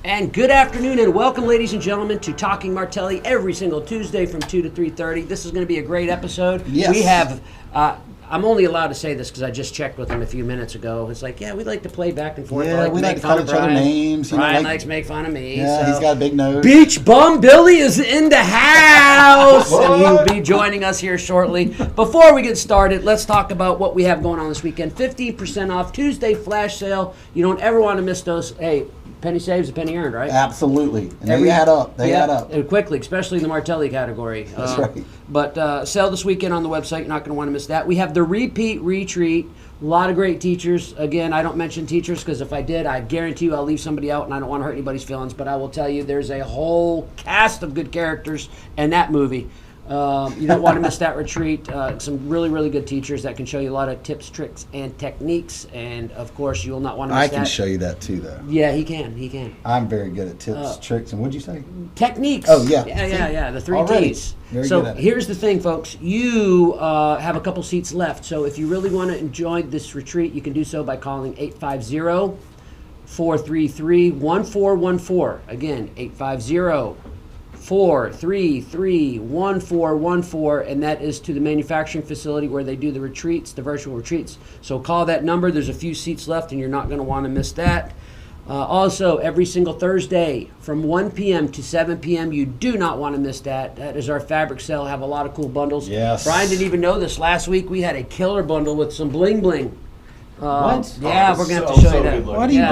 And good afternoon and welcome, ladies and gentlemen, to Talking Martelli every single Tuesday from 2 to 3:30. This is going to be a great episode. Yes. We have, I'm only allowed to say this because I just checked with him a few minutes ago. It's like, yeah, we like to play back and forth. Yeah, we like to call each other names. Brian likes to make fun of me. Yeah, so. he's got a big nose. Beach Bum Billy is in the house, and he'll be joining us here shortly. Before we get started, let's talk about what we have going on this weekend. 15% off Tuesday flash sale. You don't ever want to miss those. Hey, penny saves, a penny earned, right? Absolutely. And they add up. They add up. Quickly, especially in the Martelli category. That's right. But sale this weekend on the website. You're not going to want to miss that. We have the repeat retreat. A lot of great teachers. Again, I don't mention teachers because if I did, I guarantee you I'll leave somebody out, and I don't want to hurt anybody's feelings. But I will tell you there's a whole cast of good characters in that movie. You don't want to miss that retreat. Some really, really good teachers that can show you a lot of tips, tricks, and techniques. And, of course, you will not want to miss that. I can show you that, too, though. Yeah, he can. I'm very good at tips, tricks, and what'd you say? Techniques. Oh, yeah. Yeah. The three Already. T's. Very So good at it. here's the thing, folks. You have a couple seats left. So if you really want to enjoy this retreat, you can do so by calling 850-433-1414. Again, 850-433-1414, and that is to the manufacturing facility where they do the retreats, the virtual retreats. So call that number. There's a few seats left, and you're not going to want to miss that. Also, every single Thursday from 1 p.m. to 7 p.m., you do not want to miss that. That is our fabric sale. Have a lot of cool bundles. Yes. Brian didn't even know this. Last week we had a killer bundle with some bling bling. What? Yeah, we're going to have to show you that. Why do you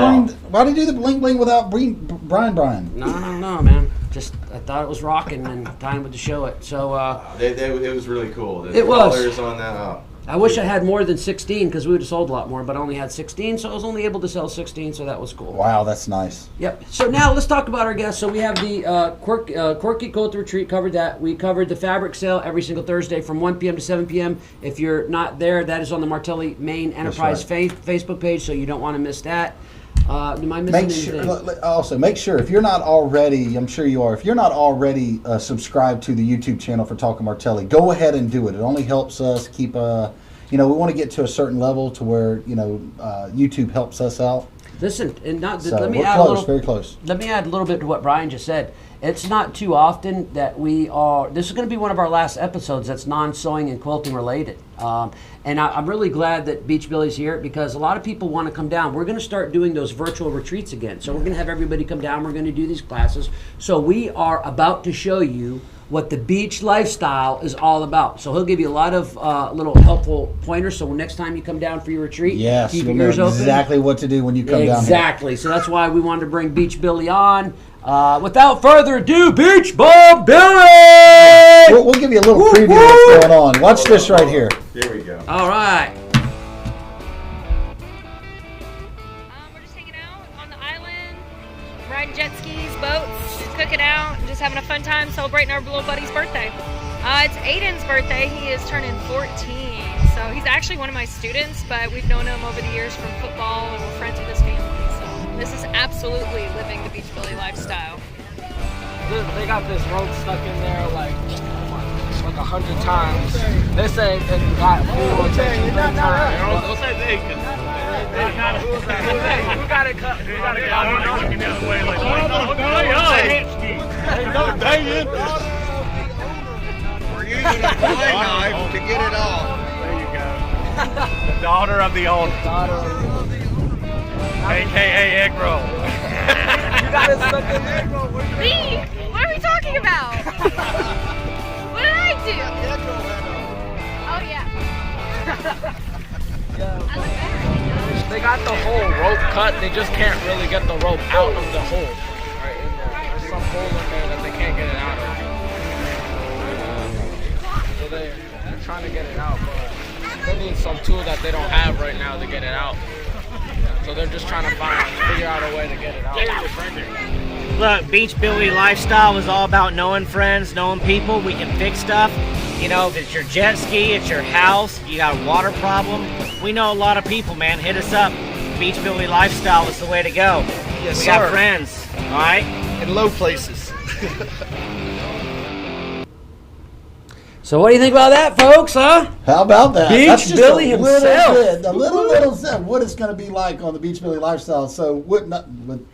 why do you do the bling bling without Brian? No, man. Just I thought it was rocking and time to show it. So it was really cool. The It was. colors on that. I wish I had more than 16 because we would have sold a lot more, but I only had 16, so I was only able to sell 16, so that was cool. Wow, that's nice. Yep. So now let's talk about our guests. So we have the Quirky Coat Retreat, covered that. We covered the fabric sale every single Thursday from 1 p.m. to 7 p.m. If you're not there, that is on the Martelli Main Enterprise Facebook page, so you don't want to miss that. Am I missing anything? Also, make sure if you're not already, I'm sure you are, if you're not already subscribed to the YouTube channel for Talking Martelli, go ahead and do it. It only helps us keep, we want to get to a certain level to where, YouTube helps us out. Listen, and Let me add very close. Let me add a little bit to what Brian just said. It's not too often that this is going to be one of our last episodes that's non-sewing and quilting related. And I'm really glad that Beach Billy's here because a lot of people want to come down. We're going to start doing those virtual retreats again. So we're going to have everybody come down. We're going to do these classes. So we are about to show you what the beach lifestyle is all about. So he'll give you a lot of little helpful pointers. So next time you come down for your retreat, yes, keep you'll your ears know open. Exactly what to do when you come down here. Exactly. So that's why we wanted to bring Beach Billy on. Without further ado, Beach Bum Billy! We'll give you a little preview of what's going on. Watch this right here. Here we go. All right. We're just hanging out on the island, riding jet skis, boats, just cooking out, and just having a fun time celebrating our little buddy's birthday. It's Aiden's birthday. He is turning 14. So he's actually one of my students, but we've known him over the years from football, and we're friends with his family. So this is absolutely living the Beach Billy lifestyle. They got this rope stuck in there like 100 times. They say it got full attention 3 times. Don't say they, who got it cut? Who got it cut? I'm looking the other way like, We're using a fillet knife to get it off. there you go. The daughter of the owner. AKA egg roll. You got it stuck in there. Me? What are we talking about? What did I do? Oh yeah. I look better. They got the whole rope cut. They just can't really get the rope out of the hole. Right in there. There's some hole in there that they can't get it out of. So they're trying to get it out, but they need some tool that they don't have right now to get it out. So they're just trying to figure out a way to get it out. Look, Beach Billy lifestyle is all about knowing friends, knowing people. We can fix stuff. If it's your jet ski, it's your house, you got a water problem. We know a lot of people, man. Hit us up. Beach Billy lifestyle is the way to go. Yes, we sir. got friends, all right? In low places. So what do you think about that, folks, huh? How about that? Beach That's just Billy a little himself. bit, a little set what it's going to be like on the Beach Billy lifestyle. So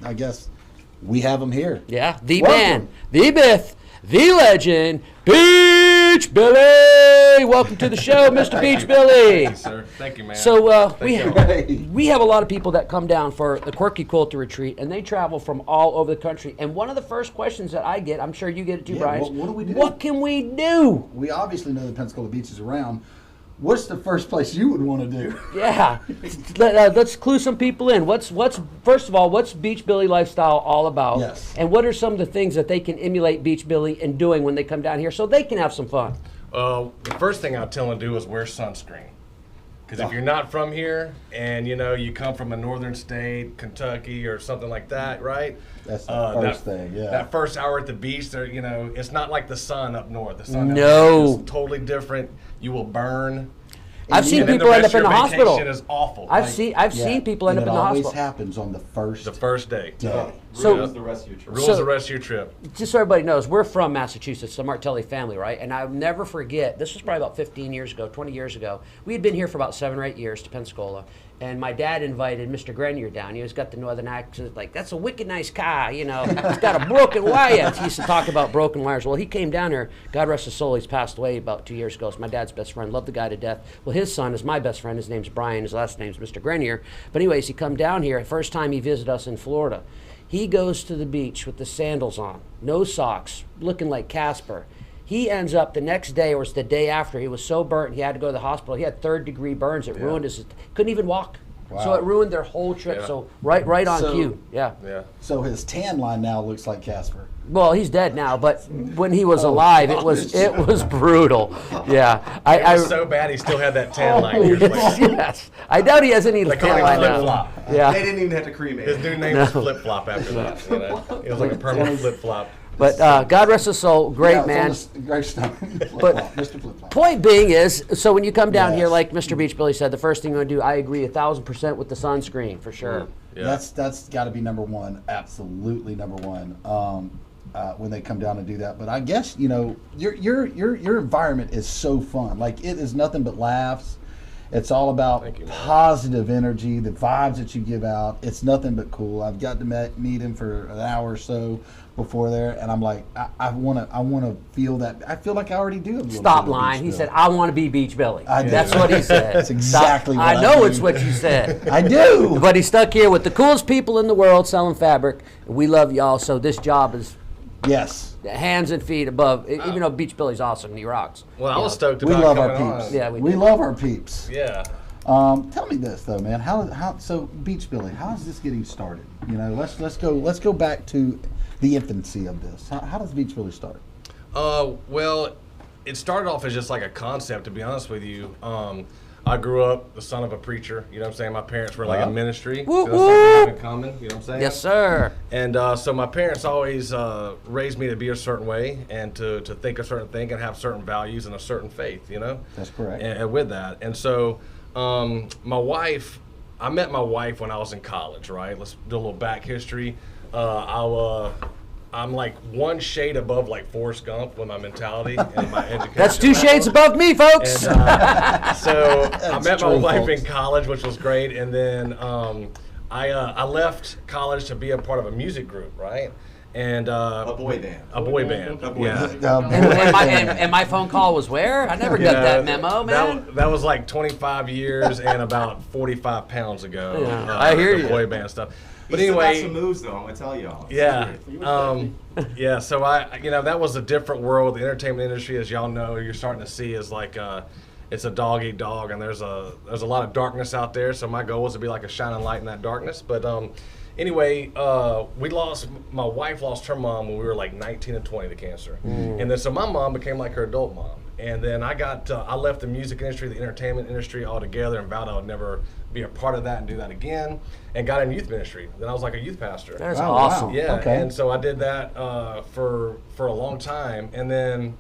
I guess we have him here. Yeah, the Welcome. man, the myth, the legend, Beach Billy. Welcome to the show, Mr. Beach Billy. Thank you, sir. Thank you, man. So Thank you. we have a lot of people that come down for the Quirky Quilter Retreat, and they travel from all over the country. And one of the first questions that I get, I'm sure you get it too, Yeah, Brian. what do we do? What can we do? We obviously know the Pensacola Beach is around. What's the first place you would want to do? Yeah, let's clue some people in. What's first of all, what's Beach Billy lifestyle all about? Yes. And what are some of the things that they can emulate Beach Billy in doing when they come down here, so they can have some fun? The first thing I'll tell them to do is wear sunscreen. Because if you're not from here and you come from a northern state, Kentucky or something like that, right? That's the first thing, yeah. That first hour at the beach, there, it's not like the sun up north. The sun No. up north is totally different. You will burn. I've seen And then people end rest up in the of your hospital. vacation is awful. I've Like, seen people end up and in the it always hospital. happens on the first day. day. So- Ruins the rest of your trip. Rules the rest of your trip. Just so everybody knows, we're from Massachusetts, the Martelli family, right? And I'll never forget, this was probably about 15 years ago, 20 years ago. We had been here for about 7 or 8 years to Pensacola. And my dad invited Mr. Grenier down. He's got the northern accent, like, that's a wicked nice car, He's got a broken wire. He used to talk about broken wires. Well, he came down here, God rest his soul, he's passed away about 2 years ago. It's my dad's best friend, loved the guy to death. Well, his son is my best friend. His name's Brian. His last name's Mr. Grenier. But anyways, he come down here, first time he visited us in Florida. He goes to the beach with the sandals on, no socks, looking like Casper. He ends up the next day, or it's the day after, he was so burnt he had to go to the hospital. He had 3rd-degree burns. It ruined his, couldn't even walk. Wow. So it ruined their whole trip. Yeah. So right on So- cue. Yeah. Yeah. So his tan line now looks like Casper. Well, he's dead now, but when he was alive, it was brutal. Yeah. It was so bad he still had that tan line years later. Yes. I doubt he has any They call tan him line Flip now. Flop. Yeah. They didn't even have to cremate His him. new name was Flip Flop after that. It was like a permanent flip flop. But God rest his soul, great Yeah, man. it's on the gravestone. But- Mr. Flip Flop. Point being is, so when you come down here, Yes. like Mr. Beach Billy said, the first thing you're going to do, I agree 1,000% with the sunscreen, for sure. Yeah. That's got to be number one, absolutely number one. When they come down and do that, but I guess your environment is so fun. Like, it is nothing but laughs. It's all about Thank you, man. positive energy, the vibes that you give out. It's nothing but cool. I've got to meet him for an hour or so before there, and I'm like, I want to feel that. I feel like I already do. A little Stop bit of lying. Beach He Bill. said, I want to be Beach Billy. I do. That's what he said. That's exactly what I I know do. it's what you said. I do. But he's stuck here with the coolest people in the world selling fabric. We love y'all, so this job is Yes. hands and feet above. Even though Beach Billy's awesome, he rocks. Well, I was stoked We about love our coming peeps. on. Yeah, we we do. love our peeps. Yeah. Tell me this though, man. How so Beach Billy? How is this getting started? Let's go back to the infancy of this. How does Beach Billy start? Well, it started off as just like a concept, to be honest with you. I grew up the son of a preacher. You know what I'm saying? My parents were like Wow. in ministry. Whoop, so that's something we have whoop. in common. You know what I'm saying? Yes, sir. And so my parents always raised me to be a certain way and to think a certain thing and have certain values and a certain faith, That's correct. And with that. And so I met my wife when I was in college, right? Let's do a little back history. I'm like one shade above like Forrest Gump with my mentality and my education. That's 2 shades above me, folks. And, so I met my true, wife folks. in college, which was great, and then I left college to be a part of a music group, right? And A boy band. a boy band. A boy Yeah. band. and my phone call was where? I never got that memo, man. That was like 25 years and about 45 pounds ago. Yeah, I hear the you. boy band stuff. But He still got anyway, some moves though. I'm gonna tell y'all. It's yeah, serious. yeah. So that was a different world. The entertainment industry, as y'all know, you're starting to see is like it's a dog eat dog, and there's a lot of darkness out there. So my goal was to be like a shining light in that darkness. But anyway, my wife lost her mom when we were like 19 and 20 to cancer, and then so my mom became like her adult mom. And then I left the music industry, the entertainment industry altogether, and vowed I would never be a part of that and do that again, and got in youth ministry. Then I was like a youth pastor. That's Wow, awesome. wow. Yeah, Okay. and so I did that for a long time, and then,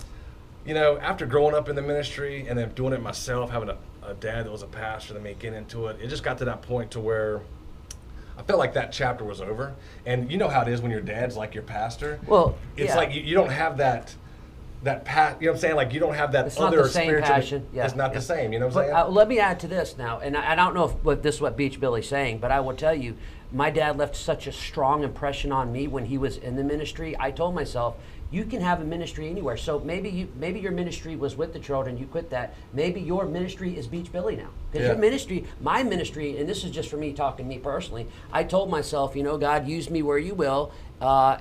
after growing up in the ministry and then doing it myself, having a dad that was a pastor, then me getting into it, it just got to that point to where I felt like that chapter was over. And you know how it is when your dad's like your pastor. Well, it's yeah. like you don't have that you know what I'm saying? Like you don't have that It's not other the same spiritual. passion. Yeah. It's not Yeah. the same. You know what I'm But, saying? let me add to this now, and I don't know if this is what Beach Billy's saying, but I will tell you, my dad left such a strong impression on me when he was in the ministry. I told myself, you can have a ministry anywhere. So maybe your ministry was with the children, you quit that. Maybe your ministry is Beach Billy now. Because your ministry, my ministry, and this is just for me talking to me personally, I told myself, God, use me where you will.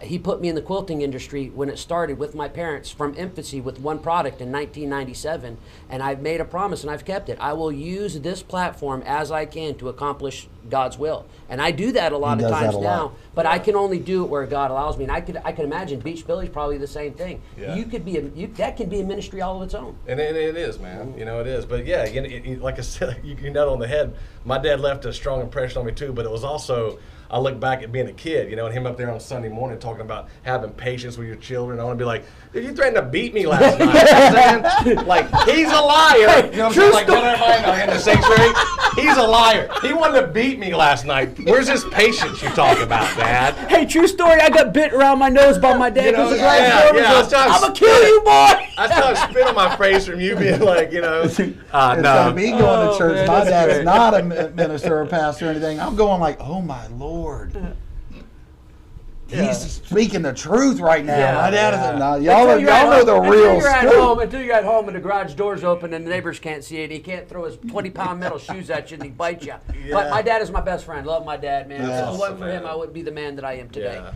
He put me in the quilting industry when it started with my parents from infancy with one product in 1997. And I've made a promise and I've kept it. I will use this platform as I can to accomplish God's will. And I do that a lot of times now, but I can only do it where God allows me. And I could imagine Beach Billy's probably the same thing. Yeah. You could be that can be a ministry all of its own. And it is, man. It is. But yeah, like I said, you nailed on the head. My dad left a strong impression on me too, but it was also, I look back at being a kid, and him up there on Sunday morning talking about having patience with your children. I want to be like, dude, you threatened to beat me last night. You know what I'm saying? Like, he's a liar. You know what I'm saying? Like, let everybody know in the sanctuary, he's a liar. He wanted to beat me last night. Where's this patience you talk about, Dad? Hey, true story. I got bit around my nose by my dad. I'm gonna kill you, boy. I saw him spit on my face from you being like, no. Me going to church. Man, my dad's not a minister or pastor or anything. I'm going like, oh my Lord. He's speaking the truth right now. My dad is no, y'all know the real story. Until you're at home and the garage door's open and the neighbors can't see it, he can't throw his 20-pound metal shoes at you and he bites you. Yeah. But my dad is my best friend. Love my dad, man. If it wasn't for him, I wouldn't be the man that I am today. Yeah.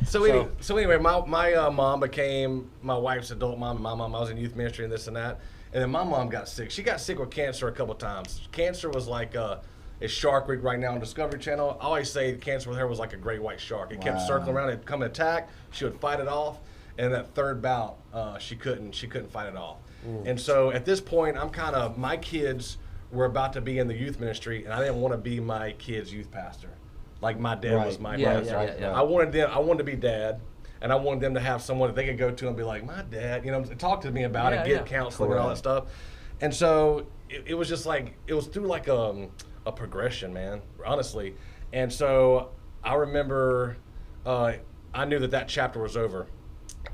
So anyway, my mom became my wife's adult mom. And my mom, I was in youth ministry and this and that. And then my mom got sick. She got sick with cancer a couple times. Cancer was like it's Shark Week right now on Discovery Channel. I always say cancer with her was like a great white shark. It kept circling around. It'd come and attack. She would fight it off. And that third bout, she couldn't fight it off. And so at this point, my kids were about to be in the youth ministry, and I didn't want to be my kids' youth pastor. Like my dad was my pastor. Yeah. I wanted to be dad. And I wanted them to have someone that they could go to and be like, my dad, talk to me about it, get counseling and all that stuff. And so it was just like, it was through like a progression, man, honestly. And so I remember I knew that chapter was over.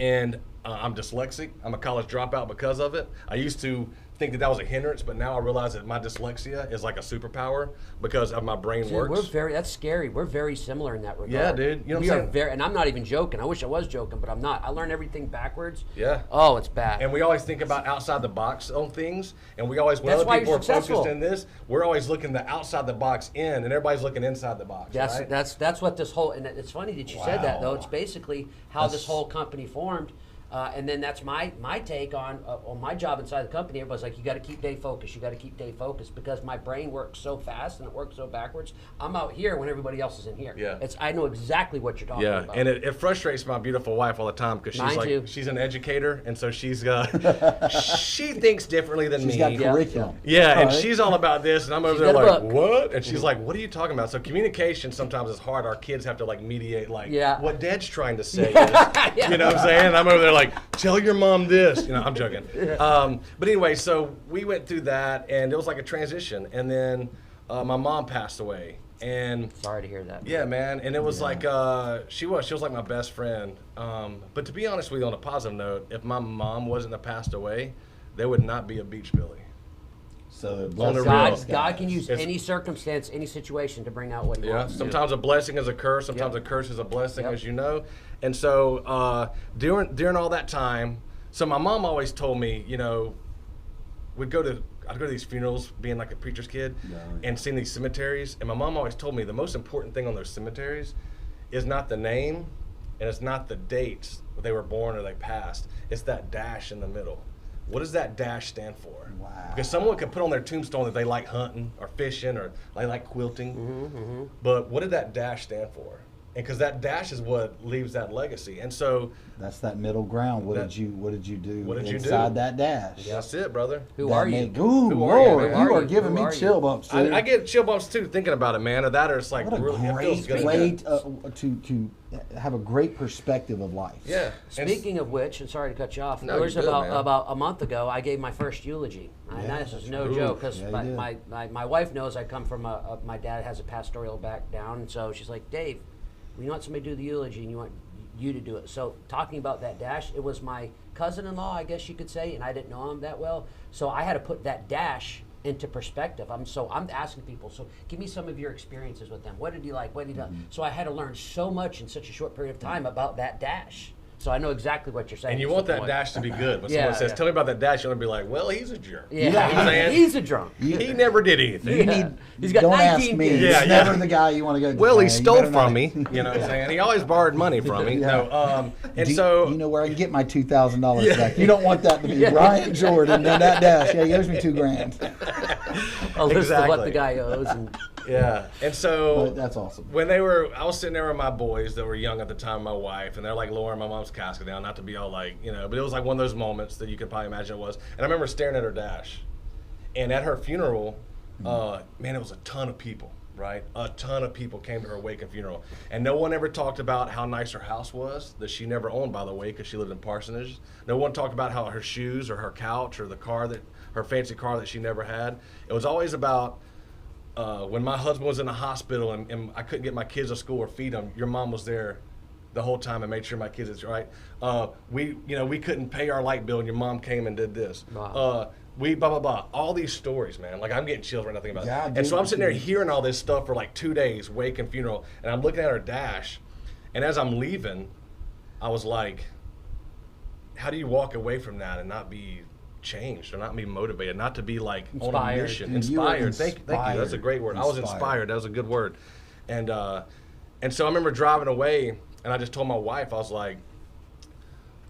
And I'm dyslexic. I'm a college dropout because of it. I used to think that was a hindrance, but now I realize that my dyslexia is like a superpower because of my brain works. That's scary. We're very similar in that regard. Yeah, dude. You know what I'm saying? And I'm not even joking. I wish I was joking, but I'm not. I learn everything backwards. Yeah. Oh, it's bad. And we always think about outside the box on things, and we always, when other people are focused in this, we're always looking the outside the box in, and everybody's looking inside the box. Right? That's what this whole, and it's funny that you said that though. It's basically how this whole company formed. And then that's my take on my job inside the company. Everybody's like, you got to keep day focused. You got to keep day focused because my brain works so fast and it works so backwards. I'm out here when everybody else is in here. Yeah. I know exactly what you're talking about. Yeah, and it frustrates my beautiful wife all the time because she's an educator, and so she's she thinks differently than me. She's got curriculum. Yeah, and she's all about this, and I'm over there like, what? And she's like, what are you talking about? So communication sometimes is hard. Our kids have to like mediate, like, what Dad's trying to say is, you know what I'm saying? And I'm over there like, tell your mom this. I'm joking. But anyway, so we went through that, and it was like a transition. And then my mom passed away. And sorry to hear that. Yeah, man. And it was like she was like my best friend. But to be honest with you, on a positive note, if my mom wasn't to passed away, there would not be a Beach Billy. So God can use any circumstance, any situation to bring out what He wants. Sometimes a blessing is a curse. Sometimes a curse is a blessing, as you know. And so during all that time, so my mom always told me, I'd go to these funerals, being like a preacher's kid, and seeing these cemeteries. And my mom always told me the most important thing on those cemeteries is not the name, and it's not the dates they were born or they passed. It's that dash in the middle. What does that dash stand for? Wow. Because someone could put on their tombstone that they like hunting or fishing or they like quilting. But what did that dash stand for? And because that dash is what leaves that legacy. And so that's that middle ground. What did you do inside that dash? That's it, brother. Who are you? Who are you? You are giving me chill bumps, dude. I get chill bumps too thinking about it, man. Or that, or it's like what a really great way to have a great perspective of life. Yeah. Speaking of which, and sorry to cut you off, no, it was about a month ago, I gave my first eulogy. This is no joke, because my wife knows I come from my dad has a pastoral background, and so she's like, Dave, we want somebody to do the eulogy, and you want you to do it. So talking about that dash, it was my cousin-in-law, I guess you could say, and I didn't know him that well, so I had to put that dash into perspective. I'm asking people, so give me some of your experiences with them. What did he like? What did he do? So I had to learn so much in such a short period of time about that dash. So I know exactly what you're saying. And you want that dash to be good. When someone says, tell me about that dash, you want to be like, well, he's a jerk. Yeah, you know what I'm saying? He's a drunk. He never did anything. He's got Don't 19 ask me. kids. It's never the guy you want to go to. Well, he You stole better from not. me. You know what I'm saying? He always borrowed money from me. Yeah. No, and Do so you know where I can get my $2,000 back? You don't want that to be Brian Jordan and that dash. Yeah, he owes me $2,000. A list of Exactly. what the guy owes. And yeah, and so But that's awesome. when I was sitting there with my boys that were young at the time, my wife, and they're like lowering my mom's casket down, not to be all like, but it was like one of those moments that you could probably imagine it was. And I remember staring at her dash, and at her funeral, man, it was a ton of people, right? A ton of people came to her wake and funeral, and no one ever talked about how nice her house was, that she never owned, by the way, because she lived in Parsonage. No one talked about how her shoes or her couch or her fancy car that she never had. It was always about when my husband was in the hospital and I couldn't get my kids to school or feed them, your mom was there the whole time and made sure my kids is right. We couldn't pay our light bill and your mom came and did this. Wow. We blah blah blah. All these stories, man. Like I'm getting chills right now thinking about Yeah, it. dude, And so I'm sitting there dude. hearing all this stuff for like 2 days, wake and funeral, and I'm looking at her dash, and as I'm leaving, I was like, how do you walk away from that and not be changed or not be motivated, not to be like on a Inspired. mission? And you were Inspired. Thank you. That's a great word. I was inspired. That was a good word. And so I remember driving away, and I just told my wife, I was like,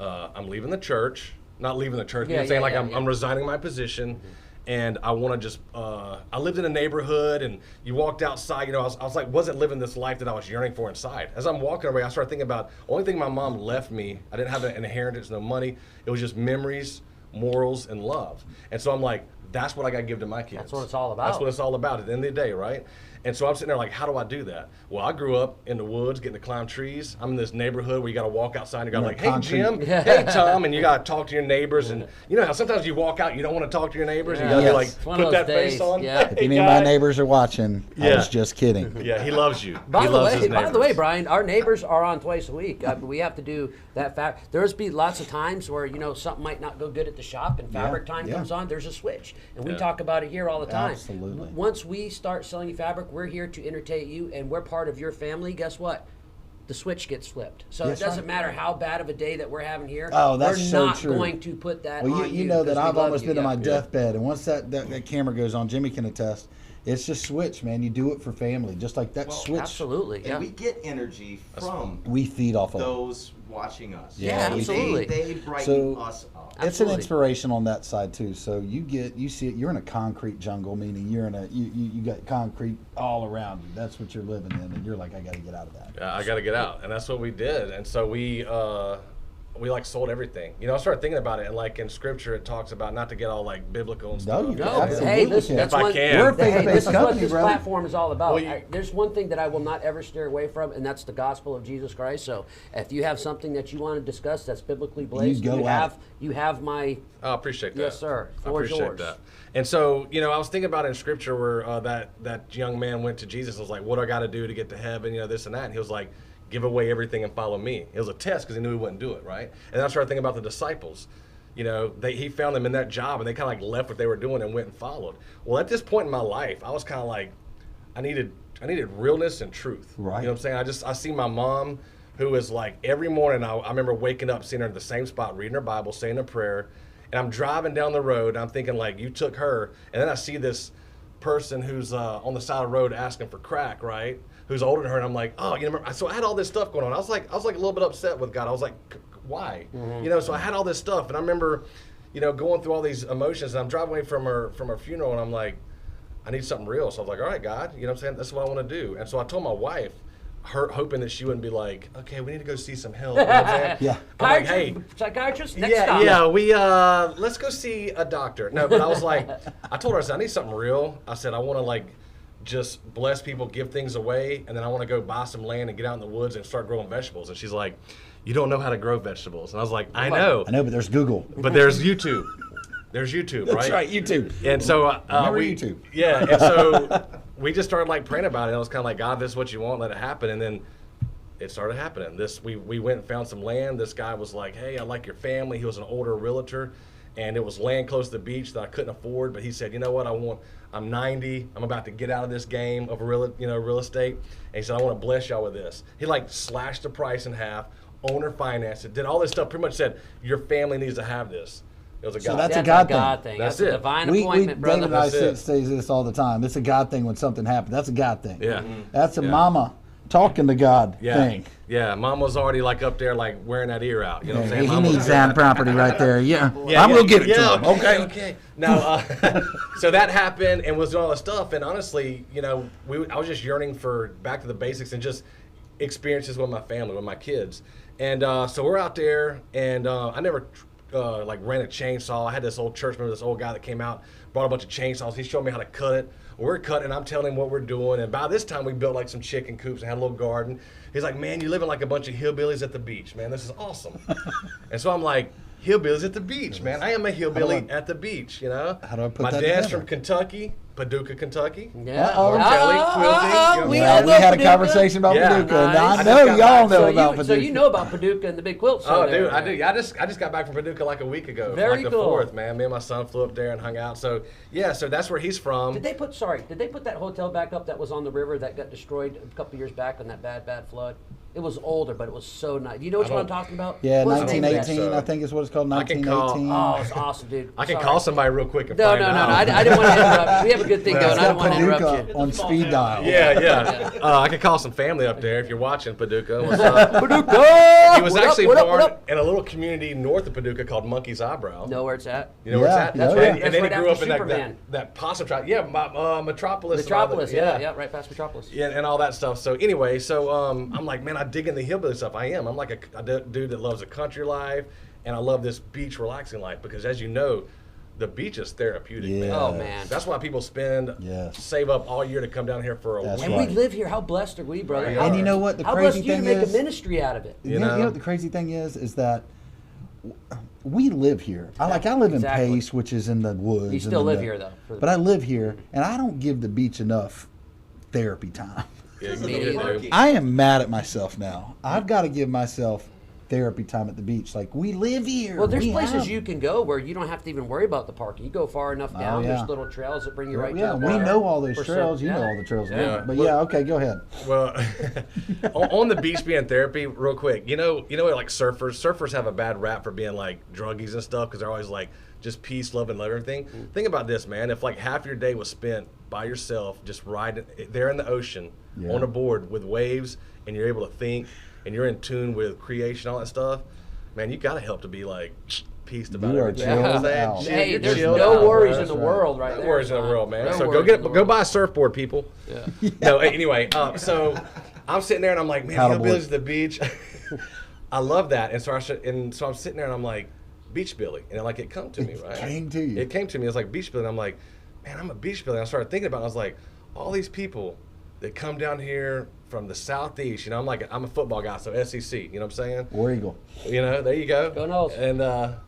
I'm leaving the church. Not leaving the church. Yeah, I'm saying yeah, I'm resigning my position. And I want to just, I lived in a neighborhood, and you walked outside, I was like, wasn't living this life that I was yearning for inside. As I'm walking away, I started thinking about, only thing my mom left me, I didn't have an inheritance, no money. It was just memories, morals, and love. And so I'm like, that's what I got to give to my kids. That's what it's all about. That's what it's all about at the end of the day, right? And so I'm sitting there like, how do I do that? Well, I grew up in the woods, getting to climb trees. I'm in this neighborhood where you got to walk outside and you got to like, hey, concrete. Jim, hey, Tom, and you got to talk to your neighbors. And you know how sometimes you walk out, you don't want to talk to your neighbors. You got to Yes. like It's one of put that those face days, on. yeah. If any of my neighbors are watching, I Yeah. was just kidding. Yeah, he loves you. By he the loves way, his by the neighbors. way, Brian, our neighbors are on twice a week. We have to do that fact. There's be lots of times where something might not go good at the shop, and fabric time yeah. comes on. There's a switch, and we Yeah. talk about it here all the time. Absolutely. Once we start selling you fabric, we're here to entertain you, and we're part of your family. Guess what? The switch gets flipped. So That's it doesn't right. matter how bad of a day that we're having here. Oh, that's we're so not true. going to put that Well, on you know that 'cause we I've love almost you, been on my yeah. deathbed, and once that camera goes on, Jimmy can attest. It's just switch, man. You do it for family, just like that Well, switch. Absolutely, And yeah. we get energy from We feed off of. those watching us. Yeah, absolutely. They brighten So- us up. It's an Absolutely. inspiration on that side too. So you see it. You're in a concrete jungle, meaning you're in you got concrete all around you. That's what you're living in, and you're like, I got to get out of that. Yeah, I got to get out, and that's what we did. And so we like sold everything. I started thinking about it, and like in scripture, it talks about not to get all like biblical and No, stuff. you No, can. but Absolutely hey, listen, can. that's If I one. can. We're a Hey, faith-based this is what company, this brother. platform is all about. Well, There's one thing that I will not ever steer away from, and that's the gospel of Jesus Christ. So, if you have something that you want to discuss that's biblically based, go at it. you have my I appreciate that. Yes, sir. I Floor is appreciate yours. that. And so, I was thinking about it in scripture where that young man went to Jesus and was like, what do I got to do to get to heaven? This and that. And he was like, give away everything and follow me. It was a test because he knew he wouldn't do it, right? And then I started thinking about the disciples. He found them in that job, and they kind of like left what they were doing and went and followed. Well, at this point in my life, I was kind of like, I needed realness and truth. Right. You know what I'm saying? I see my mom, who is like every morning. I remember waking up, seeing her in the same spot, reading her Bible, saying a prayer, and I'm driving down the road, and I'm thinking like, you took her, and then I see this person who's on the side of the road asking for crack, right? Who's older than her, and I'm like, oh, so I had all this stuff going on. I was like a little bit upset with God. I was like, why? So I had all this stuff, and I remember, going through all these emotions, and I'm driving away from her funeral, and I'm like, I need something real. So I was like, all right, God, you know what I'm saying? That's what I want to do. And so I told my wife, hoping that she wouldn't be like, okay, we need to go see some help. You know what I'm saying? Yeah. I'm like, hey, psychiatrist next stop. we let's go see a doctor. No, but I was like, I told her, I said, I need something real. I said, I want to like just bless people, give things away, and then I want to go buy some land and get out in the woods and start growing vegetables. And she's like, you don't know how to grow vegetables. And I was like, I know, but there's Google. but there's YouTube. There's YouTube, That's right? right, YouTube. And so Remember we YouTube. Yeah, and so we just started like praying about it. And I was kind of like, God, this is what you want, let it happen. And then it started happening. We went and found some land. This guy was like, hey, I like your family. He was an older realtor. and it was land close to the beach that I couldn't afford. But he said, you know what, I'm 90. I'm about to get out of this game of real estate. And he said, I want to bless y'all with this. He like slashed the price in half, owner financed it, did all this stuff. Pretty much said, your family needs to have this. It was a God. So that's That's a God God thing. thing. That's That's a it. divine We appointment, brother. David and I That's say it. this all the time. It's a God thing when something happens. That's a God thing. Yeah. That's a Yeah. mama talking to God Yeah. thing. Yeah. Mom was already like up there, like wearing that ear out. You know what I'm saying? He Mom was needs doing that property right there. Yeah, Yeah, I'm yeah, gonna give it yeah, to him. Okay. Okay. Now, so that happened and was doing all this stuff. And honestly, I was just yearning for back to the basics and just experiences with my family, with my kids. And so we're out there, and I never like ran a chainsaw. I had this old church member, this old guy that came out, brought a bunch of chainsaws. He showed me how to cut it. We're cutting, I'm telling him what we're doing. And by this time, we built like some chicken coops and had a little garden. He's like, man, you're living like a bunch of hillbillies at the beach, man. This is awesome. And so I'm like, hillbillies at the beach, man. I am a hillbilly at the beach, How do I put My that dad's together? from Kentucky, Paducah, Kentucky. Yeah. Martelli, quilting. we you know. all We know had a Paducah. conversation about Yeah. Paducah. Now, Nice. I I know just got y'all back. know So about you, Paducah. so you know about Paducah and the big quilt show Oh, there. dude, I do. I just got back from Paducah like a week ago. Very like the cool. 4th, man. Me and my son flew up there and hung out. So yeah, so that's where he's from. Did they put that hotel back up that was on the river that got destroyed a couple years back on that bad flood? It was older, but it was so nice. Do you know which I one I'm don't- talking about? Yeah, What's the name of that? 1918, I think is what it's called. I can call- 1918. Oh, it's awesome, dude. I can Sorry. call somebody real quick and No, find no, no, out. no. I didn't want to interrupt. We have a good thing going. I don't want to interrupt Paducah you. on speed dial. Yeah. I can call some family up there if you're watching Paducah. What's up? Paducah! He was What up, actually what up, born what up? in a little community north of Paducah called Monkey's Eyebrow. Know where it's at? You know where it's Yeah, at? that's right. And That's then right he grew up after in Superman. that possum tribe. Yeah, Metropolis. and all Metropolis, that. yeah, right past Metropolis. Yeah, and all that stuff. So anyway, I'm like, man, I dig in the hillbilly stuff. I am. I'm like a dude that loves the country life, and I love this beach relaxing life because, as you know, the beach is therapeutic. Yeah. Man. Oh, man. That's why people save up all year to come down here for a That's week. And right. we live here. How blessed are we, brother? Right. How- And you know what the How crazy blessed are you to thing make is? a ministry out of it? You know what the crazy thing is that we live here. I live Exactly. in Pace, which is in the woods. You still and live the- here, though. But I live here, and I don't give the beach enough therapy time. Yeah, you Me can do neither. it, dude. I am mad at myself now. I've got to give myself therapy time at the beach. Like, we live here. Well, there's We places have- you can go where you don't have to even worry about the parking. You go far enough down, yeah. there's little trails that bring you right Yeah, to the we water. know all those For trails. some- You know yeah. all the trails. Yeah. Yeah. But yeah, okay, go ahead. Well, on the beach being therapy, real quick, you know, like surfers have a bad rap for being like druggies and stuff because they're always like just peace, love, and everything. Think about this, man. If like half your day was spent by yourself, just riding there in the ocean Yeah. on a board with waves, and you're able to think, and you're in tune with creation, all that stuff, man, you gotta help to be like peaced about You are everything. You know what I'm chilled saying? out. Hey, You're there's chilled no out, worries bro. in the That's right. world right No there. worries in the son. world, man. No So worries in the go world. buy a surfboard, people. Yeah. No, anyway, so I'm sitting there and I'm like, man, Paddleboard. hillbillies at the beach. I love that, and so I'm sitting there and I'm like, Beach Billy, and like it come to me, right? came to you. It came to me. It's like Beach Billy. And I'm like, man, I'm a Beach Billy. And I started thinking about it. I was like, all these people that come down here from the southeast. You know, I'm a football guy, so SEC. You know what I'm saying? War Eagle. You know, there you go. Go Noles. And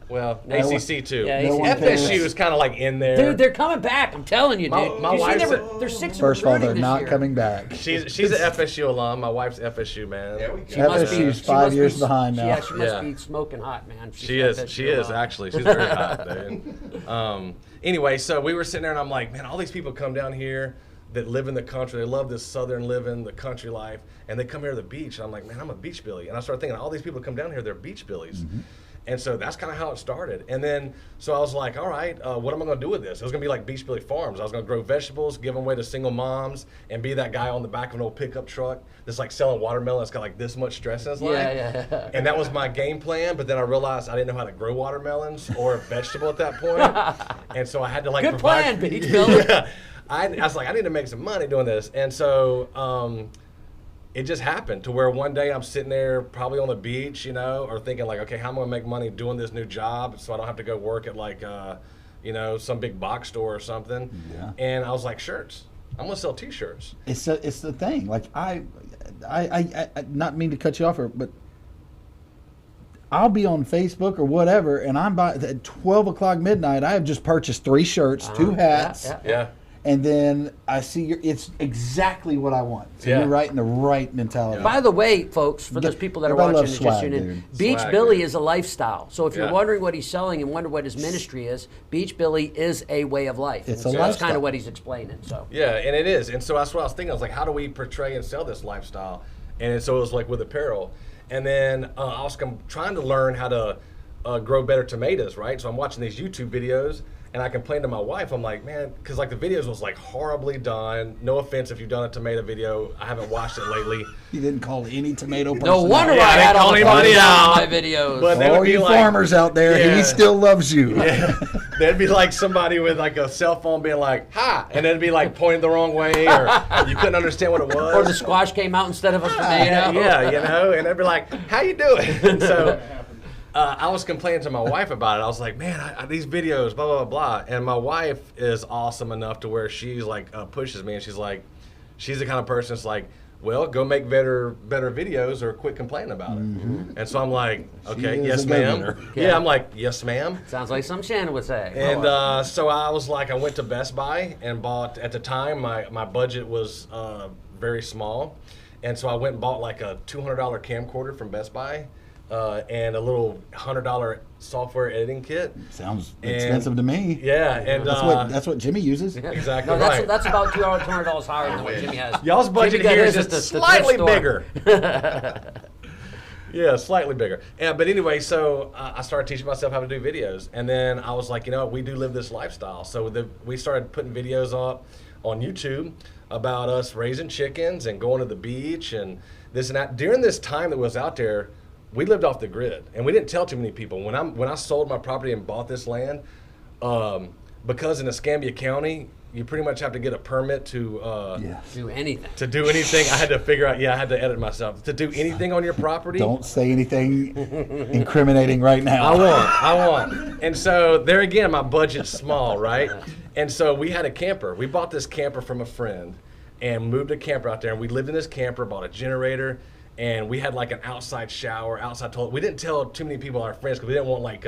well, No ACC too. Yeah, No one FSU cares. is kind of like in there. Dude, they're coming back. I'm telling you, dude. My You see, wife's they're 6 First of all, they're recruiting this not year. coming back. She's an FSU alum. My wife's FSU, man. There we go. She must be- FSU's she 5 must years be- behind now. Yeah, she must Yeah. be smoking hot, man. She's She got is. that She shit is on. actually. She's very hot, dude. Anyway, so we were sitting there, and I'm like, man, all these people come down here that live in the country. They love this southern living, the country life, and they come here to the beach. And I'm like, man, I'm a beach billy. And I started thinking, all these people come down here, they're beach billies. And so that's kind of how it started. And then, so I was like, all right, what am I going to do with this? It was going to be like Beach Billy Farms. I was going to grow vegetables, give them away to single moms, and be that guy on the back of an old pickup truck that's like selling watermelon. It's got like this much stress in his life. Yeah. And that was my game plan. But then I realized I didn't know how to grow watermelons or a vegetable at that point. And so I had to like Good provide. plan, Beach Billy. Yeah. I was like, I need to make some money doing this. And so it just happened to where one day I'm sitting there probably on the beach, you know, or thinking like, okay, how am I going to make money doing this new job so I don't have to go work at like, you know, some big box store or something. Yeah. And I was like, shirts. I'm going to sell T-shirts. It's the thing. Like I not mean to cut you off, but I'll be on Facebook or whatever, and I'm by at 12 o'clock midnight. I have just purchased 3 shirts, 2 hats, Yeah. Yeah. and then I see it's exactly what I want. So Yeah. you're right in the right mentality. By the way, folks, for those people that are Everybody watching loves and just swag, tuning in, dude. Beach Swag, Billy dude. is a lifestyle. So if you're Yeah. wondering what he's selling and wonder what his ministry is, Beach Billy is a way of life. It's And a so that's kind lifestyle. of what he's explaining. So Yeah, and it is. And so that's what I was thinking. I was like, how do we portray and sell this lifestyle? And so it was like with apparel. And then I was trying to learn how to grow better tomatoes, right? So I'm watching these YouTube videos, and I complained to my wife. I'm like, man, because like the videos was like horribly done. No offense if you've done a tomato video. I haven't watched it lately. You didn't call any tomato person no wonder out. why I I had didn't all call the anybody thumbs down on out. my videos. But they All would be you like, farmers out there, Yeah. he still loves you. There'd be like somebody with like a cell phone being like, hi, and it'd be like pointing the wrong way, or you couldn't understand what it was. or the squash came out instead of a tomato. Yeah, you know, and they'd be like, how you doing? And so I was complaining to my wife about it. I was like, man, these videos, blah, blah, blah, blah. And my wife is awesome enough to where she's like, pushes me, and she's like, she's the kind of person that's like, well, go make better videos or quit complaining about it. And so I'm like, okay, is yes, a ma'am. go-getter. Yeah, I'm like, yes, ma'am. Sounds like some Shannon would say. And so I was like, I went to Best Buy and bought, at the time, my budget was very small. And so I went and bought like a $200 camcorder from Best Buy and a little $100 software editing kit. Sounds And- expensive to me. Yeah, and That's what Jimmy uses. exactly No, that's, right. that's about $200 higher than what Jimmy has. Y'all's budget Jimmy got here his is at just the slightly thrift store. bigger. Yeah, slightly bigger. Yeah, but anyway, so I started teaching myself how to do videos, and then I was like, you know, we do live this lifestyle. So we started putting videos up on YouTube about us raising chickens and going to the beach and this and that. During this time that was out there, we lived off the grid, and we didn't tell too many people. When I sold my property and bought this land, because in Escambia County, you pretty much have to get a permit to Do anything. to do anything. I had to figure out. Yeah, I had to edit myself to do anything on your property. Don't say anything incriminating right now. I want. And so there again, my budget's small, right? And so we had a camper. We bought this camper from a friend and moved a camper out there. And we lived in this camper, bought a generator, and we had like an outside shower, outside toilet. We didn't tell too many people, our friends, because we didn't want like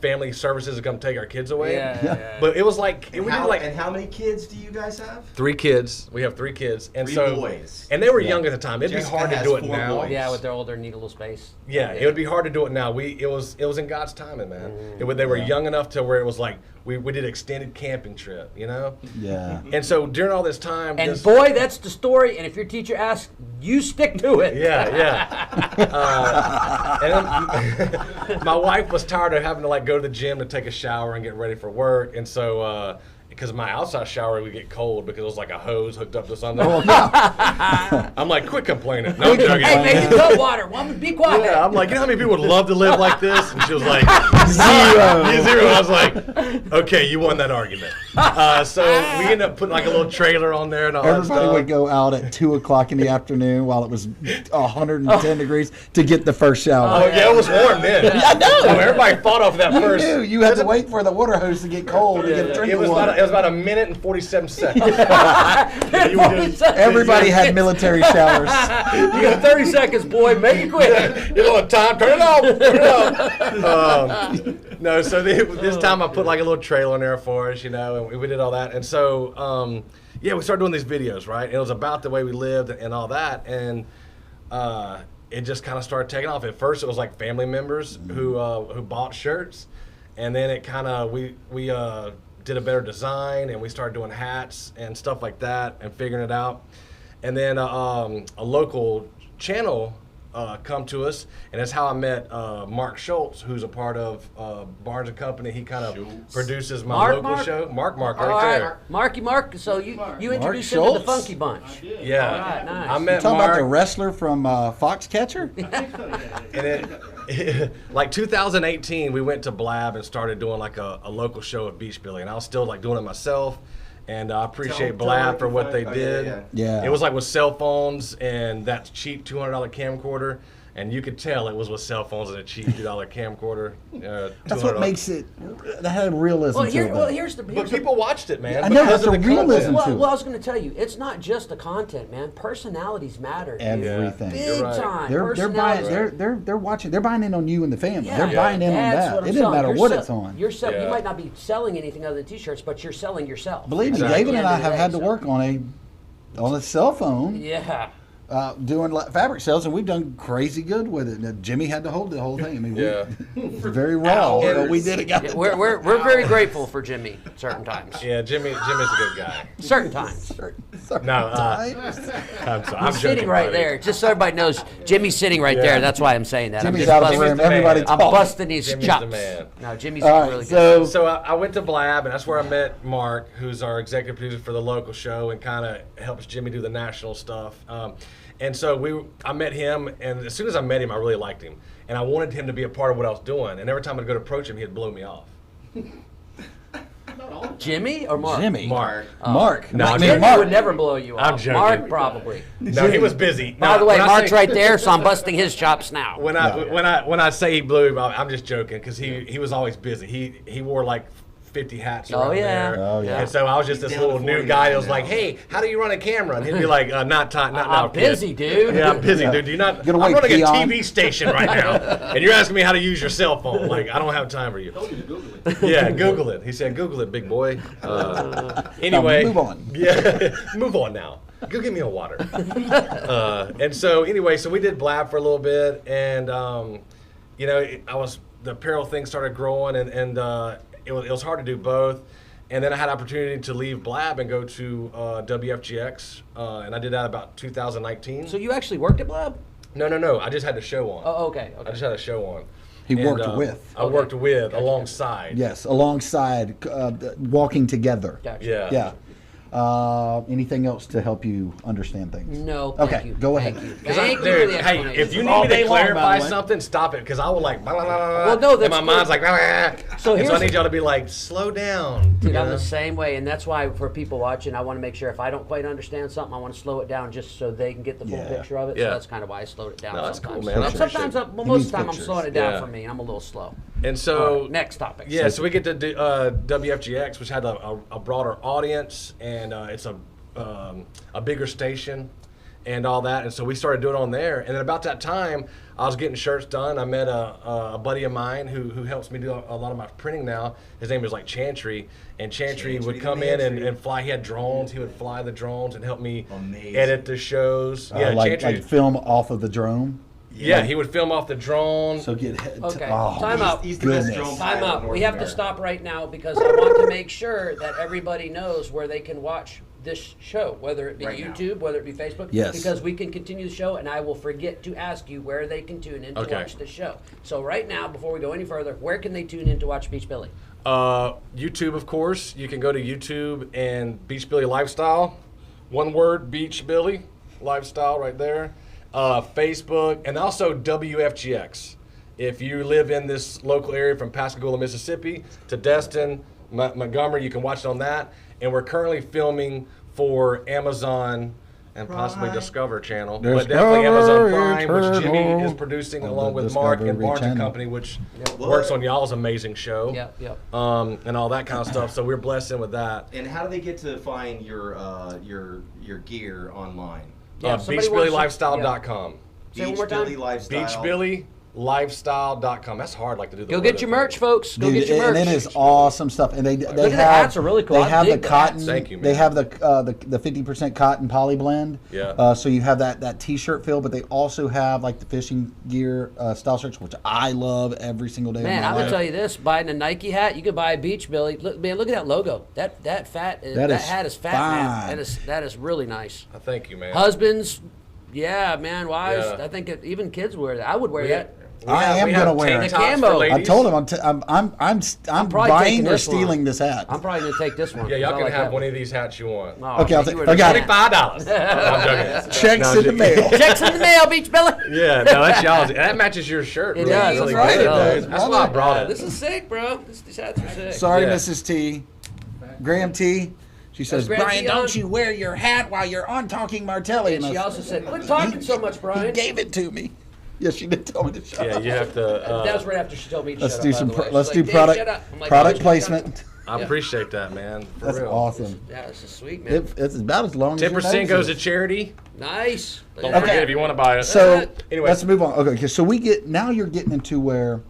family services to come take our kids away. Yeah. But it was like, we did like And how many kids do you guys have? 3 kids. We have 3 kids. And Three so, boys. And they were young at the time. It'd Jessica be hard to has do it 4 now. boys. Yeah, with their older need a little space. Yeah, it would be hard to do it now. It was in God's timing, man. They were young enough to where it was like we did extended camping trip, you know. Yeah. And so during all this time, And boy, that's the story. And if your teacher asks, you stick to it. yeah. And then my wife was tired of having to like go to the gym to take a shower and get ready for work, and so. Because my outside shower would get cold because it was like a hose hooked up to something. I'm like, quit complaining. No, I'm joking. Hey, man, you got water. Woman, be quiet. Yeah, I'm like, you know how many people would love to live like this? And she was like, Zero. Zero. I was like, okay, you won that argument. So we ended up putting like a little trailer on there and all that Everybody stuff. would go out at 2:00 in the afternoon while it was 110 degrees to get the first shower. Oh, yeah, it was warm then. I know. So everybody fought off that You first. knew you had to wait for the water hose to get cold to get a It drinking was, water. it was about a minute and 47 seconds. You would just- Everybody had military showers. You got 30 seconds, boy. Make it quick. You know what time? Turn it off. Turn it off. No, so this time I put like a little trailer in there for us, you know, and we did all that. And so, yeah, we started doing these videos, right? And it was about the way we lived and all that. And it just kind of started taking off. At first, it was like family members who bought shirts. And then it kind of, we did a better design, and we started doing hats and stuff like that and figuring it out. And then a local channel come to us, and that's how I met Mark Schultz, who's a part of Barnes & Company. He kind of produces my local show. Mark All right there. right. Marky Mark. So you introduced him to Schultz? the Funky Bunch. Yeah. All right, nice. I You met talking Mark. about the wrestler from Foxcatcher? And like 2018, we went to Blab and started doing like a local show at Beach Billy, and I was still like doing it myself. And I appreciate Blab for what they did. Yeah. It was like with cell phones and that cheap $200 camcorder. and you could tell it was with cell phones and a cheap $2 camcorder. That's what makes it. That had realism to it. Here's the. But people watched it, man. I know, because that's of a the realism content. to it. Well, I was going to tell you, it's not just the content, man. Personalities matter. Dude. Everything. Big You're right. time. They're buying. Personalities. They're watching. They're buying in on you and the family. Yeah. They're buying in on That's that. what I'm It doesn't selling. matter You're what sell- it's on. You're sell- You Yeah. might not be selling anything other than T-shirts, but you're selling yourself. Believe me, Exactly. David and I At the have end had of to the day, work on a cell phone. Yeah. Doing fabric sales, and we've done crazy good with it. Now, Jimmy had to hold the whole thing. I mean, Yeah. it's very raw, but we did it. Got Yeah, it we're very grateful for Jimmy certain times. Yeah, Jimmy's a good guy. Certain times. No, I'm He's sitting joking, right buddy. there. Just so everybody knows, Jimmy's sitting right there. That's why I'm saying that. Jimmy's I'm out of the busting- room. the man. Everybody I'm talk. busting his Jimmy's chops. the man. No, Jimmy's All right, really good. So I went to Blab, and that's where I met Mark, who's our executive producer for the local show, and kind of helps Jimmy do the national stuff. And so I met him, and as soon as I met him, I really liked him, and I wanted him to be a part of what I was doing. And every time I'd go to approach him, he'd blow me off. Jimmy or Mark? Jimmy. Mark. Mark. No, I I'm mean, Jimmy Mark. would never blow you I'm off. joking. Mark probably. No, he was busy. By No, the way, when I Mark's say- right there, so I'm busting his chops now. When I say he blew him off, I'm just joking because he was always busy. He wore like 50 hats Oh, around yeah. there. Oh, yeah. And so I was just this down little to new 49 guy that was now. like, "Hey, how do you run a camera?" And he'd be like, "Not now, I'm kid." busy, dude. Yeah, I'm busy, dude. Do you not? Get away, I'm running a peon. TV station right now, and you're asking me how to use your cell phone. Like, I don't have time for you. Yeah, Google it. He said, "Google it, big boy." Anyway, move on. Yeah, move on now. Go get me a water. And so anyway, so we did Blab for a little bit, and the apparel thing started growing, and it was hard to do both. And then I had opportunity to leave Blab and go to WFGX, and I did that about 2019. So you actually worked at Blab? No. I just had the show on. Oh, okay. I just had a show on. He And, worked with. I worked with, alongside. Yes, alongside, walking together. Gotcha. Yeah. Yeah. Anything else to help you understand things? No, thank Okay, you. go Thank ahead. you. Dude, Thank you for the hey, explanation. if you All need me day to long, by clarify the way. something, stop it, because I will like, blah, blah, blah, blah, Well, no, and that's my cool. mind's like, blah, blah, blah. So And so I here's- need y'all to be like, slow down. Dude, you I'm know? the same way, and that's why for people watching, I want to make sure if I don't quite understand something, I want to slow it down just so they can get the full Yeah. picture of it. Yeah. So that's kind of why I slowed it down. No, that's sometimes. cool, man. I Sometimes, appreciate well, He most needs of the time, I'm pictures. slowing it down Yeah. for me, and I'm a little slow. And All so, right, next topic. yeah, so we get to do, WFGX, which had a broader audience, and it's a bigger station and all that. And so we started doing it on there. And then about that time, I was getting shirts done. I met a buddy of mine who helps me do a lot of my printing now. His name is like Chantry. And Chantry would come in and fly. He had drones. He would fly the drones and help me Amazing. edit the shows. Yeah, like Chantry. film off of the drone. Yeah, he would film off the drone. So get Okay, oh, time out. He's the best Goodness. drone Time pilot in out. North We have to America. stop right now because I want to make sure that everybody knows where they can watch this show, whether it be Right now. YouTube, whether it be Facebook. Yes. Because we can continue the show, and I will forget to ask you where they can tune in to Okay. watch the show. So right now, before we go any further, where can they tune in to watch Beach Billy? YouTube, of course. You can go to YouTube and Beach Billy Lifestyle. One word, Beach Billy Lifestyle right there. Facebook, and also WFGX. If you live in this local area from Pascagoula, Mississippi to Destin, Montgomery, you can watch it on that. And we're currently filming for Amazon and possibly Discover Channel. But definitely Amazon Prime, which Jimmy Channel. is producing On along the with Mark and Discovery Barnes and Channel. Company, which What? works on y'all's amazing show. Yep. And all that kind of stuff. So we're blessed in with that. And how do they get to find your gear online? Yeah, if somebody wants to- BeachBillyLifestyle.com. Say it one more time. Billy Lifestyle. BeachBillyLifestyle.com. That's hard, like to do the Go get your merch, folks. Go Dude, get your merch. and it is awesome stuff. And they at have the hats are really cool. They I have the dig the cotton. hats. Thank you, man. They have the 50% cotton poly blend. Yeah. So you have that T-shirt feel, but they also have like the fishing gear style shirts, which I love every single day. Man, of I'm my gonna life. tell you this: buying a Nike hat, you can buy a Beach Billy. Look, man, look at that logo. That fat. That is hat is fat, man. fine. That is really nice. Thank you, man. Husbands, yeah, man, wives. Yeah. I think even kids wear that. I would wear that. I am gonna wear it. tank tops for Camo. I ladies. told him I'm probably taking buying or this one. stealing this hat. I'm probably gonna take this one. Yeah, y'all 'cause I can like have that one of these hats you want. Oh, Okay, I'll man, take- you were I got the it. $25. I'm joking. Checks No, in the just- mail. Checks in the mail, Beach Billy. Yeah, no, that's y'all's. That matches your shirt. It really, does, really that's right, good. it does. That's why I brought it. This is sick, bro. These hats are sick. Sorry, Yeah. Mrs. T. Graham T. She says, Graham Brian, T don't on? you wear your hat while you're on Talking Martelli. And I she said, also said, "Quit talking so much, he Brian." gave it to me. Yes, she did tell me to shut Yeah, up. you have to. That was right after she told me to Let's shut do up. some. by the way. Let's She's do like, "Dave, product shut up." I'm like, product "Oh, placement. I appreciate that, man. For That's real. awesome. Yeah, this is sweet, man. It's about as long as 10% goes to charity. Nice. Don't forget if you want to buy it. So Anyway. let's move on. Okay, so now you're getting into where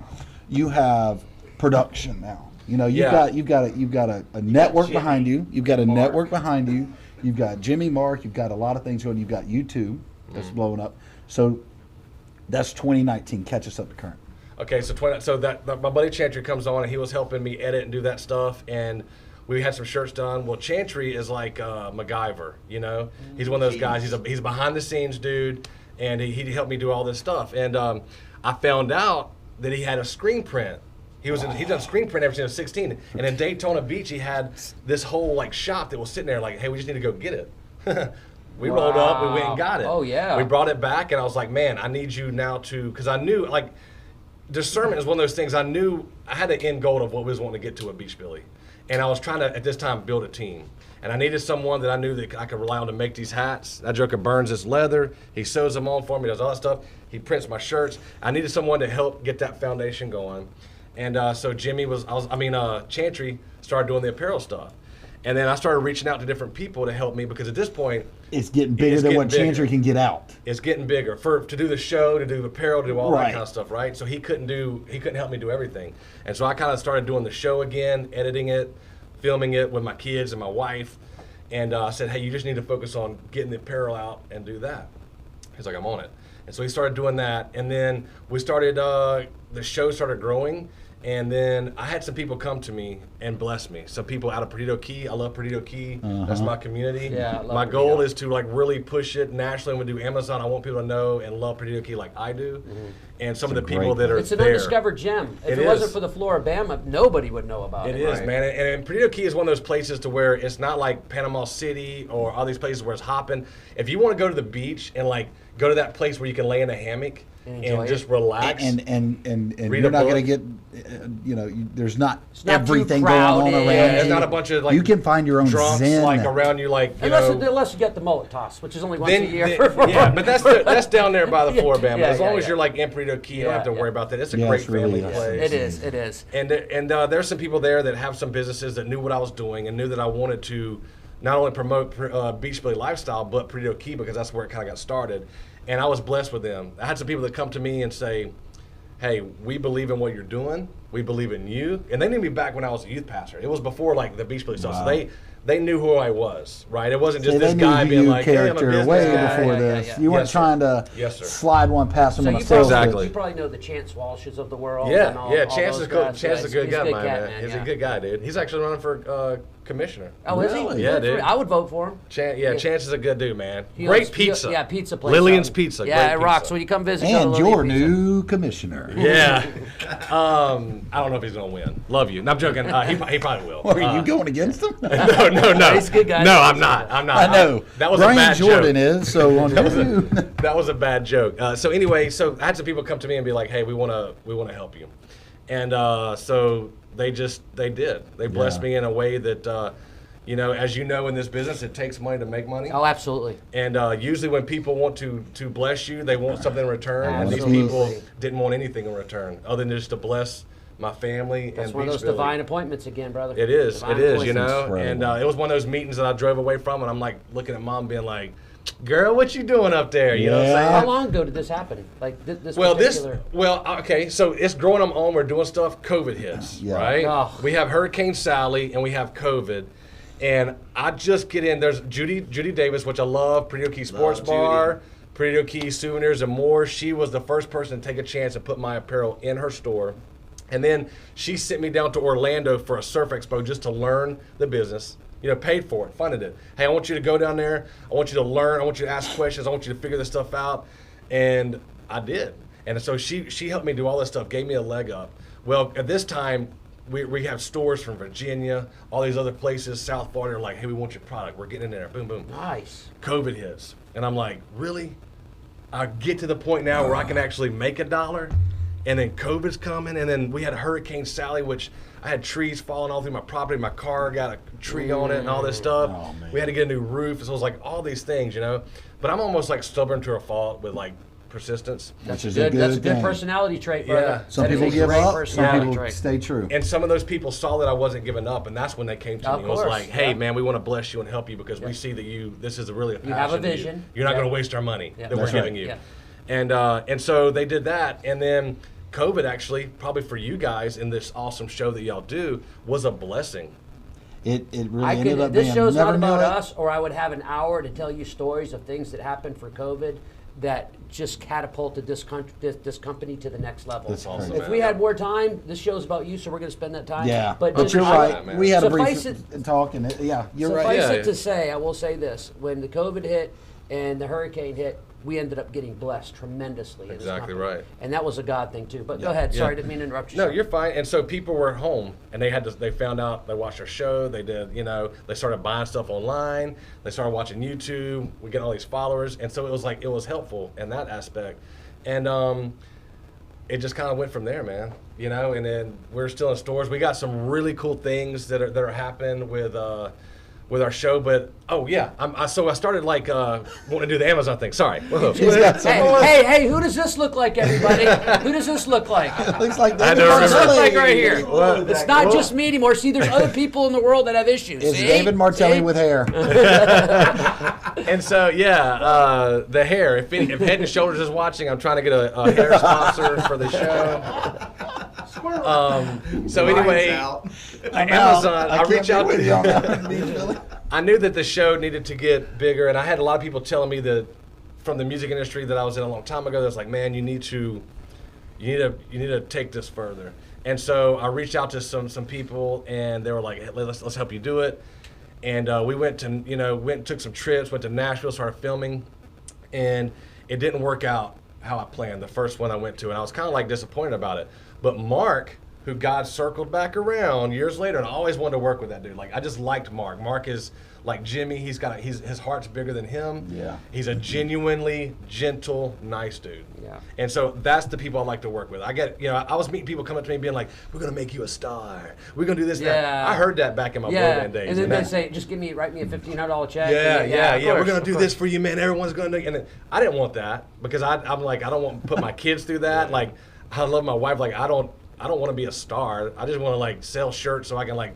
you have production now. You know, you've got a network behind you. You've got a network behind you. You've got Jimmy, Mark. You've got a lot of things going. You've got YouTube that's blowing up. So that's 2019. Catch us up to current. Okay, so my buddy Chantry comes on, and he was helping me edit and do that stuff, and we had some shirts done. Well, Chantry is like MacGyver, you know. He's one of those guys. He's a behind the scenes dude, and he helped me do all this stuff. And I found out that he had a screen print. He's done screen print ever since he was 16. And in Daytona Beach, he had this whole like shop that was sitting there like, hey, we just need to go get it. We rolled up, we went and got it. Oh, yeah. We brought it back, and I was like, man, I need you now to, because I knew like discernment is one of those things. I knew I had the end goal of what we was wanting to get to at Beach Billy. And I was trying to, at this time, build a team. And I needed someone that I knew that I could rely on to make these hats. That joker burns this leather. He sews them on for me, does all that stuff. He prints my shirts. I needed someone to help get that foundation going. And so Jimmy Chantry started doing the apparel stuff. And then I started reaching out to different people to help me because at this point, It's getting bigger than what Chantry can get out. it's getting bigger to do the show, to do the apparel, to do all that kind of stuff, right? So he couldn't help me do everything. And so I kind of started doing the show again, editing it, filming it with my kids and my wife. And I said, hey, you just need to focus on getting the apparel out and do that. He's like, I'm on it. And so he started doing that. And then we started, the show started growing. And then I had some people come to me and bless me. Some people out of Perdido Key. I love Perdido Key. That's my community. Yeah, I love my Perdido. goal is to like really push it nationally. When we do Amazon, I want people to know and love Perdido Key like I do. And some of the people that are It's an there. undiscovered gem. If It it wasn't is. for the Floribama, nobody would know about it. It is, man. And Perdido Key is one of those places to where it's not like Panama City or all these places where it's hopping. If you want to go to the beach and like go to that place where you can lay in a hammock enjoy and it. just relax. And Read you're a not going book. to get, there's not not too everything going on crowded. around Yeah, There's you. not a bunch of like you can find your own drunks zen. like around you, like Unless you get the mullet toss, which is only once a year. yeah, but that's down there by the Yeah, Floribama. yeah, As long yeah, as yeah. you're like in Perdido Key, you don't have to Yeah, worry yeah. about that. It's a Yeah, great it's really family nice. place. It is. And there's some people there that have some businesses that knew what I was doing and knew that I wanted to not only promote Beach Billy lifestyle, but Perdido Key because that's where it kind of got started. And I was blessed with them. I had some people that come to me and say, hey, we believe in what you're doing. We believe in you. And they knew me back when I was a youth pastor. It was before like the Beach Billy stuff. Wow. So they knew who I was, right? It wasn't just See, this they knew guy being you like, hey, I'm a character way businessman. before Yeah, this. yeah. You weren't Yes, sir. trying to Yes, sir. slide one past them So on a you sales probably, pitch. Exactly. you probably know the Chance Walshes of the world. Yeah, and all, yeah. all Chance those is cool. guys. Chance is a good He's guy, good man. cat, He's yeah. a good guy, dude. He's actually running for commissioner. Oh, is Really? he? Yeah, Good for dude. him. I would vote for him. Chance is a good dude, man. He Great owns- pizza. Yeah, pizza place. Lillian's out in- Pizza. Yeah, Great it rocks. pizza. When you come visit, go to And Lillian your Pizza. new commissioner. Yeah. I don't know if he's gonna win. Love you. No, I'm joking. He probably will. Are you going against him? No. He's a good guy. No, I'm not. I'm not. I know. That was Brian a bad Jordan joke. is, so on you. That was a bad joke. So anyway, so I had some people come to me and be like, "Hey, we want to help you," and so they did. They blessed Yeah. me in a way that, as you know, in this business, it takes money to make money. Oh, absolutely. And usually when people want to bless you, they want something in return. And these Absolutely. people didn't want anything in return other than just to bless my family That's and one of Beach those Billy. divine appointments again, brother. It is, Divine you appointments. know. Incredible. And it was one of those meetings that I drove away from, and I'm like looking at Mom, being like, "Girl, what you doing up there?" You know what I'm Yeah. saying? How long ago did this happen? Like this Well, particular... okay, so it's growing them on. We're doing stuff. COVID hits, Yeah. right? Oh. We have Hurricane Sally and we have COVID, and I just get in. There's Judy Davis, which I love. Perdido Key Sports Love Bar, Perdido Key Souvenirs and more. She was the first person to take a chance and put my apparel in her store, and then she sent me down to Orlando for a surf expo just to learn the business. Paid for it, funded it. Hey, I want you to go down there. I want you to learn. I want you to ask questions. I want you to figure this stuff out. And I did. And so she helped me do all this stuff, gave me a leg up. Well, at this time, we have stores from Virginia, all these other places, South Florida, are like, hey, we want your product. We're getting in there. Boom, boom. Nice. COVID hits. And I'm like, really? I get to the point now where I can actually make $1. And then COVID's coming, and then we had Hurricane Sally, which I had trees falling all through my property. My car got a tree on it and all this stuff. Oh, man. We had to get a new roof. So it was like all these things, But I'm almost like stubborn to a fault with like persistence. Which is a good That's a good thing. personality trait, brother. Yeah. Some That is people a give great up, some personality people trait. stay true. And some of those people saw that I wasn't giving up, and that's when they came to Of me. It was course, like, hey, yeah. man, we want to bless you and help you because we see that this is really a passion. You have a to you. vision. You're not Yeah. going to waste our money Yeah. that we're That's giving right. you. Yeah. And so they did that, and then COVID actually, probably for you guys in this awesome show that y'all do, was a blessing. It really ended up this being. show's never not knew about it. us, or I would have an hour to tell you stories of things that happened for COVID that just catapulted this company to the next level. That's awesome, crazy. If we had more time, this show's about you, so we're going to spend that time. Yeah, but but just- you're I- right. man. We had a Suffice brief talk, and you're right. Suffice Yeah. it to say, I will say this: when the COVID hit and the hurricane hit, we ended up getting blessed tremendously. in this Exactly company. right. And that was a God thing too. But go ahead. Sorry, didn't mean to interrupt you. No, sir. you're fine. And so people were at home, and they found out, they watched our show, they did, they started buying stuff online, they started watching YouTube, we get all these followers, and so it was helpful in that aspect. And it just kind of went from there, man. And then we're still in stores. We got some really cool things that are happening with our show, but so I started wanting to do the Amazon thing. Sorry. Whoa. He's got some- Hey, who does this look like, everybody? Who does this look like? Looks like I David don't What does it look remember. like right here? What? It's not just me anymore. See, there's other people in the world that have issues. It's see? David Martelli See? with hair. And so, the hair. If Head and Shoulders is watching, I'm trying to get a hair sponsor for the show. So anyway, Amazon. I reach out with you on that to. one, Billy. I knew that the show needed to get bigger, and I had a lot of people telling me that from the music industry that I was in a long time ago. That's like, man, you need to take this further. And so I reached out to some people, and they were like, hey, let's help you do it. And we went and took some trips, went to Nashville, started filming, and it didn't work out how I planned. The first one I went to, and I was kind of disappointed about it. But Mark, who God circled back around years later, and I always wanted to work with that dude. I just liked Mark. Mark is like Jimmy. His heart's bigger than him. Yeah. He's a genuinely gentle, nice dude. Yeah. And so that's the people I like to work with. I was meeting people coming up to me being like, "We're gonna make you a star. We're gonna do this." Yeah. That. I heard that back in my Yeah, band days. and then that- they say, "Just write me a $1,500 check." yeah. of We're course, gonna of do course. this for you, man. Everyone's gonna do. And I didn't want that because I'm like, I don't want to put my kids through that. Like, I love my wife. Like, I don't want to be a star. I just want to sell shirts so I can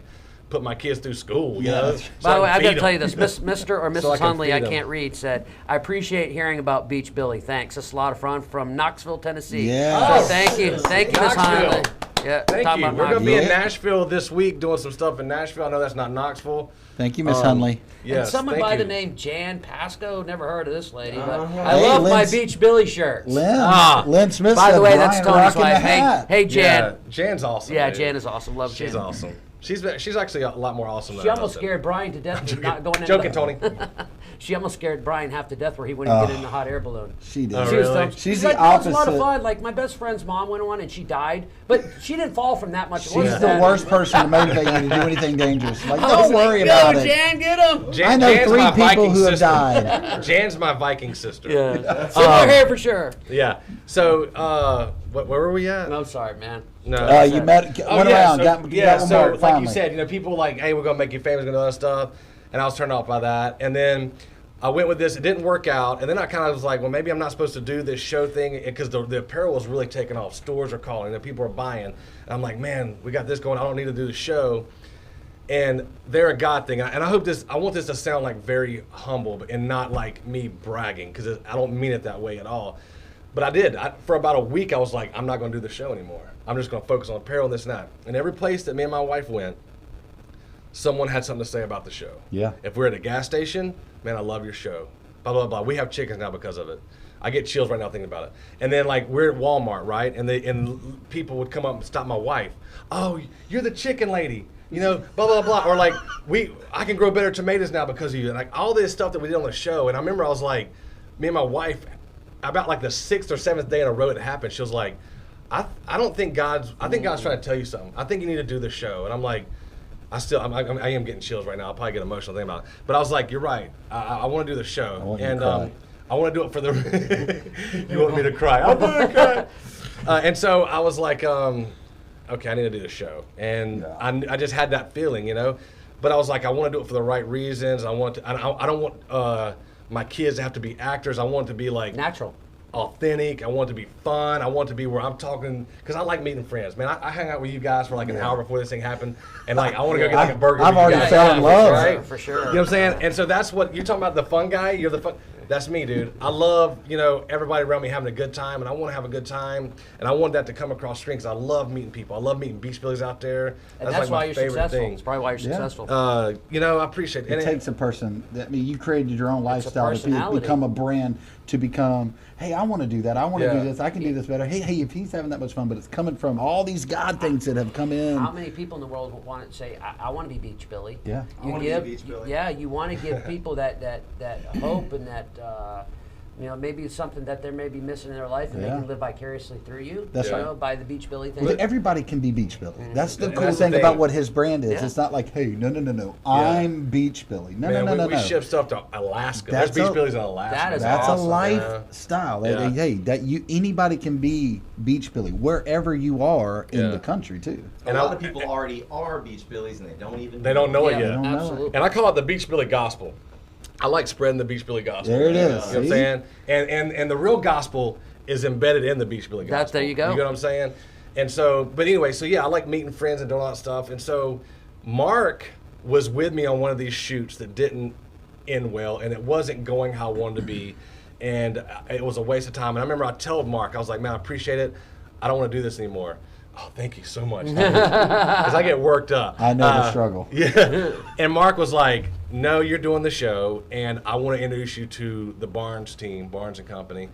put my kids through school. You know? So By the way, I I can got to feed tell you them. this. Mr. or So I Mrs. can Hunley, I feed 'em. can't read, said, I appreciate hearing about Beach Billy. Thanks. It's a lot of fun from Knoxville, Tennessee. Yeah. So thank you. Thank you, Miss Knoxville. Hunley. Yeah, Thank talking you. about We're gonna be Knoxville. in Yeah. Nashville this week doing some stuff in Nashville. I know that's not Knoxville. Thank you, Miss Hunley. Yes, And someone thank by the you. name Jan Pasco, never heard of this lady, but I Hey, love my Lynn's- Beach Billy shirts. Lynn Smith By said the way, that's Brian Tony's rocking the wife. hat. Hey, Jan. Yeah, Jan's awesome. Yeah, dude. Jan is awesome. Love She's Jan. awesome. She's actually a lot more awesome than She I almost thought. scared Brian to death with not going in. Joking, Tony. She almost scared Brian half to death where he wouldn't get in the hot air balloon. She did. Oh, She was really? dumb. She's like, the that was a lot of opposite. fun. Like my best friend's mom went on and she died, but she didn't fall from that much. It She's wasn't the that- worst person to motivate you to do anything dangerous. Like, I was don't like, worry "Go, about it. Jan, get him. I know Jan's 3 my people Viking who have sister. died. Jan's my Viking sister. Yeah, similar hair for sure. Yeah. So, where were we at? No, sorry, man. No. You went around, So, got with so Mark like finally. you said, people like, hey, we're gonna make you famous, gonna do other stuff, and I was turned off by that. And then I went with this, it didn't work out, and then I kind of was like, well, maybe I'm not supposed to do this show thing because the apparel was really taking off. Stores are calling, and people are buying. And I'm like, man, we got this going. I don't need to do the show. And they're a God thing, and I want this to sound like very humble and not like me bragging because I don't mean it that way at all. But I did. For about a week, I was like, I'm not going to do the show anymore. I'm just going to focus on apparel and this and that. And every place that me and my wife went, someone had something to say about the show. Yeah. If we're at a gas station, man, I love your show. Blah, blah, blah. We have chickens now because of it. I get chills right now thinking about it. And then, we're at Walmart, right? And people would come up and stop my wife. Oh, you're the chicken lady. Blah, blah, blah. Or I can grow better tomatoes now because of you. And all this stuff that we did on the show. And I remember I was like, me and my wife, about the 6th or 7th day in a row it happened, she was like, I think God's trying to tell you something. I think you need to do the show. And I'm like, I am getting chills right now. I'll probably get emotional thinking about it. But I was like, you're right. I want to do the show. I want you to cry. I want to do it for the. You want me to cry? I'm going to cry. And so I was like, okay, I need to do the show. And I just had that feeling, But I was like, I want to do it for the right reasons. I don't want my kids to have to be actors. I want it to be like Natural. authentic. I want it to be fun. I want it to be where I'm talking, because I like meeting friends, man. I hang out with you guys for like an hour before this thing happened, and like I want to go get like a burger. I've with you already guys. fell in love. Right? For sure. You know what I'm saying? And so that's what you're talking about. The fun guy. You're the fun. That's me, dude. I love, everybody around me having a good time, and I want to have a good time, and I want that to come across screen because I love meeting people. I love meeting beach billies out there. And that's like why my you're favorite successful. thing. It's probably why you're Yeah. successful. I appreciate it. It takes a person. You created your own lifestyle to personality. become a brand. To become, hey, I want to do that. I want to Yeah. do this. I can do this better. Hey, if he's having that much fun, but it's coming from all these God things that have come in. How many people in the world would want to say, I want to be Beach Billy? Yeah. I wanna be Beach Billy. Yeah, you want to give people that hope and that, maybe it's something that they're maybe missing in their life, and they Yeah. can live vicariously through you. That's right. By the Beach Billy thing. But everybody can be Beach Billy. That's the And cool that's the thing thing. about what his brand is. Yeah. It's not like, hey, no. I'm Beach Billy. No, Man, no. we ship stuff to Alaska. That's There's beach a- billies in Alaska. That is That's awesome, a lifestyle. Yeah. Hey, anybody can be Beach Billy wherever you are in Yeah. the country too. A lot of people already are beach billies and they don't even. They don't know it Yeah, yet. don't know it. absolutely. And I call it the Beach Billy gospel. I like spreading the Beach Billy gospel. There it is. You know what I'm See? saying? And the real gospel is embedded in the Beach Billy gospel. There you go. You know what I'm saying? And so, but anyway, so yeah, I like meeting friends and doing all that stuff. And so Mark was with me on one of these shoots that didn't end well, and it wasn't going how I wanted to be. And it was a waste of time. And I remember I told Mark, I was like, man, I appreciate it. I don't want to do this anymore. Oh, thank you so much. Because I get worked up. I know the struggle. Yeah. And Mark was like, no, you're doing the show, and I want to introduce you to the Barnes team, Barnes and Company.